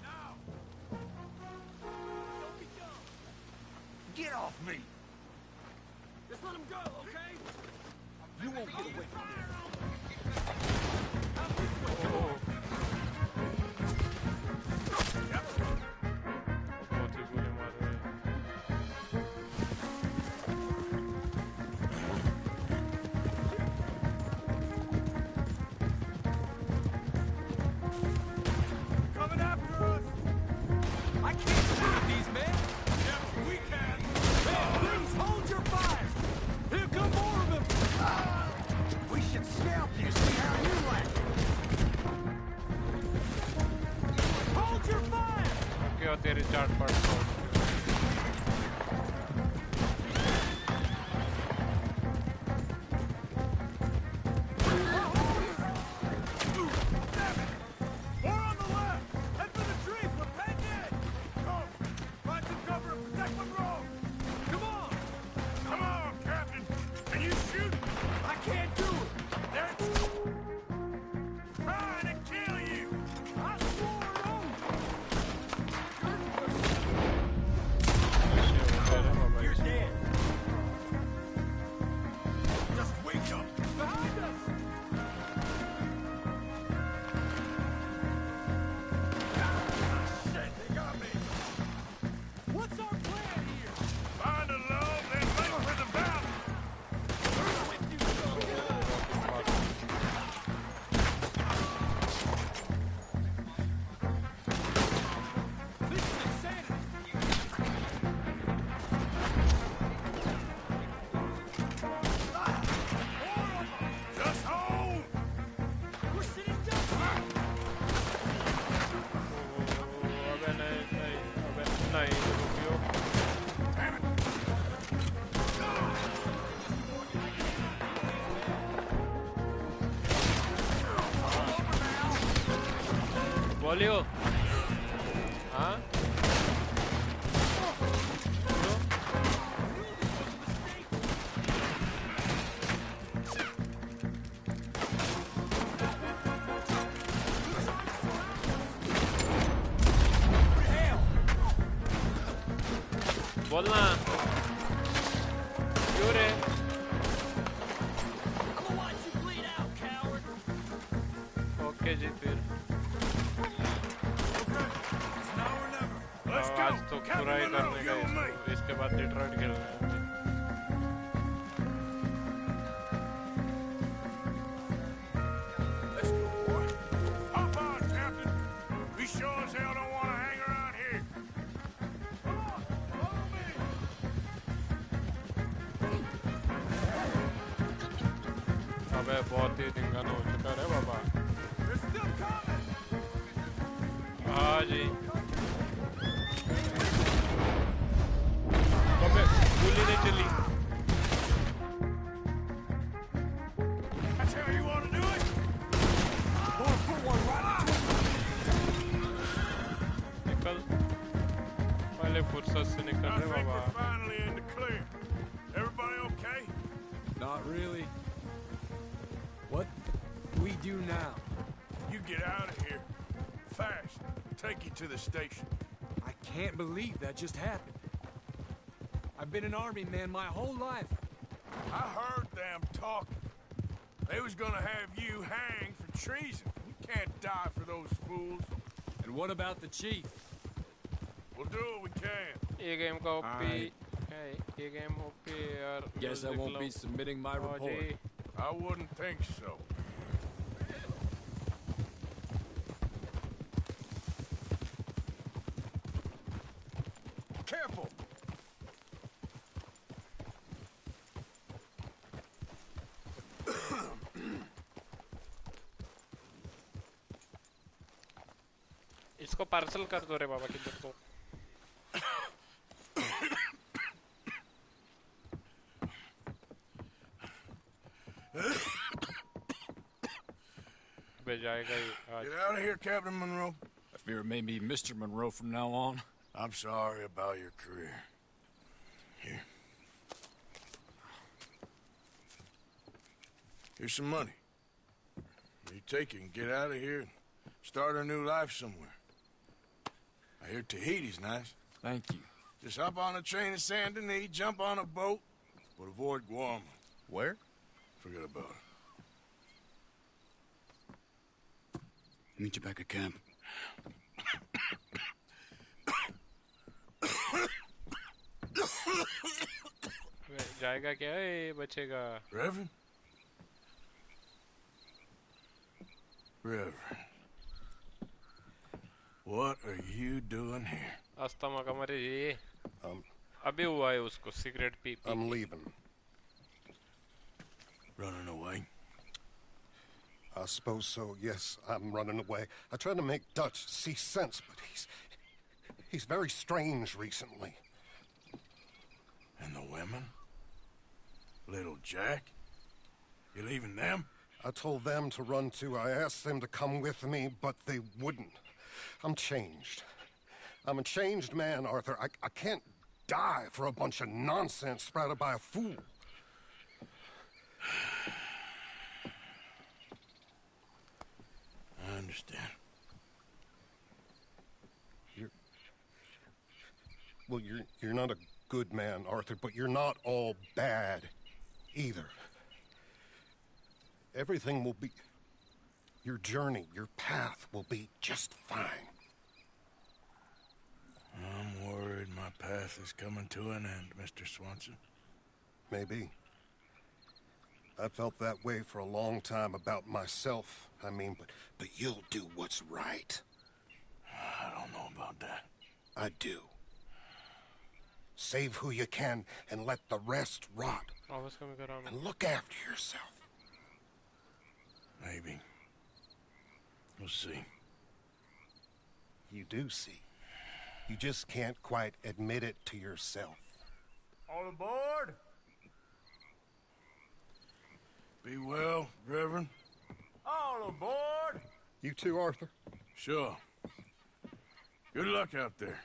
Get off me! Just let him go, okay? You won't get away from this. बहुत ही बुरे मार रहे हैं। Coming after us! I can't shoot these men! Yes, we can! Please hold your fire! Here come more of them! We should scalp you, see how you चाट पड़ता हूँ बोलियो हाँ बोलना क्यों रे ओके जी फिर आज तो पूरा ही करने का इसके बाद डिट्रॉइट खेलना है अबे बहुत ही धिंगाना हो चुका है बाबा हाँ जी अबे गोली नहीं चली निकल पहले फुर्सत से निकल रहे बाबा Not really. What do we do now? You get out of here. Fast. Take you to the station. I can't believe that just happened. I've been an army man my whole life. I heard them talking. They was gonna have you hanged for treason. You can't die for those fools. And what about the chief? We'll do what we can. ये game का OP है ये game OP यार Guess I won't be submitting my report. I wouldn't think so. Careful! इसको parcel कर दो रे बाबा किधर तो Get out of here, Captain Monroe. I fear it may be Mr. Monroe from now on. I'm sorry about your career. Here. Here's some money. You take it and get out of here and start a new life somewhere. I hear Tahiti's nice. Thank you. Just hop on a train to Saint Denis, jump on a boat, but avoid Guam. Where? Forget about it. Meet you back at camp. जाएगा क्या ये बचेगा Reverend? Reverend. What are you doing here? Asthma का मरीज ये अभी हुआ है उसको cigarette P I'm leaving. Running away? I suppose so, yes. I'm running away. I tried to make Dutch see sense, but He's very strange recently. And the women? Little Jack? You leaving them? I told them to run too. I asked them to come with me, but they wouldn't. I'm changed. I'm a changed man, Arthur. I can't die for a bunch of nonsense sprouted by a fool. I understand. You're not a good man, Arthur, but you're not all bad either. Everything will be... Your journey, your path will be just fine. I'm worried my path is coming to an end, Mr. Swanson. Maybe. I felt that way for a long time about myself. I mean, but you'll do what's right. I don't know about that. I do. Save who you can and let the rest rot. And look after yourself. Maybe. We'll see. You do see. You just can't quite admit it to yourself. All aboard! Be well, Reverend. All aboard! You too, Arthur? Sure. Good luck out there.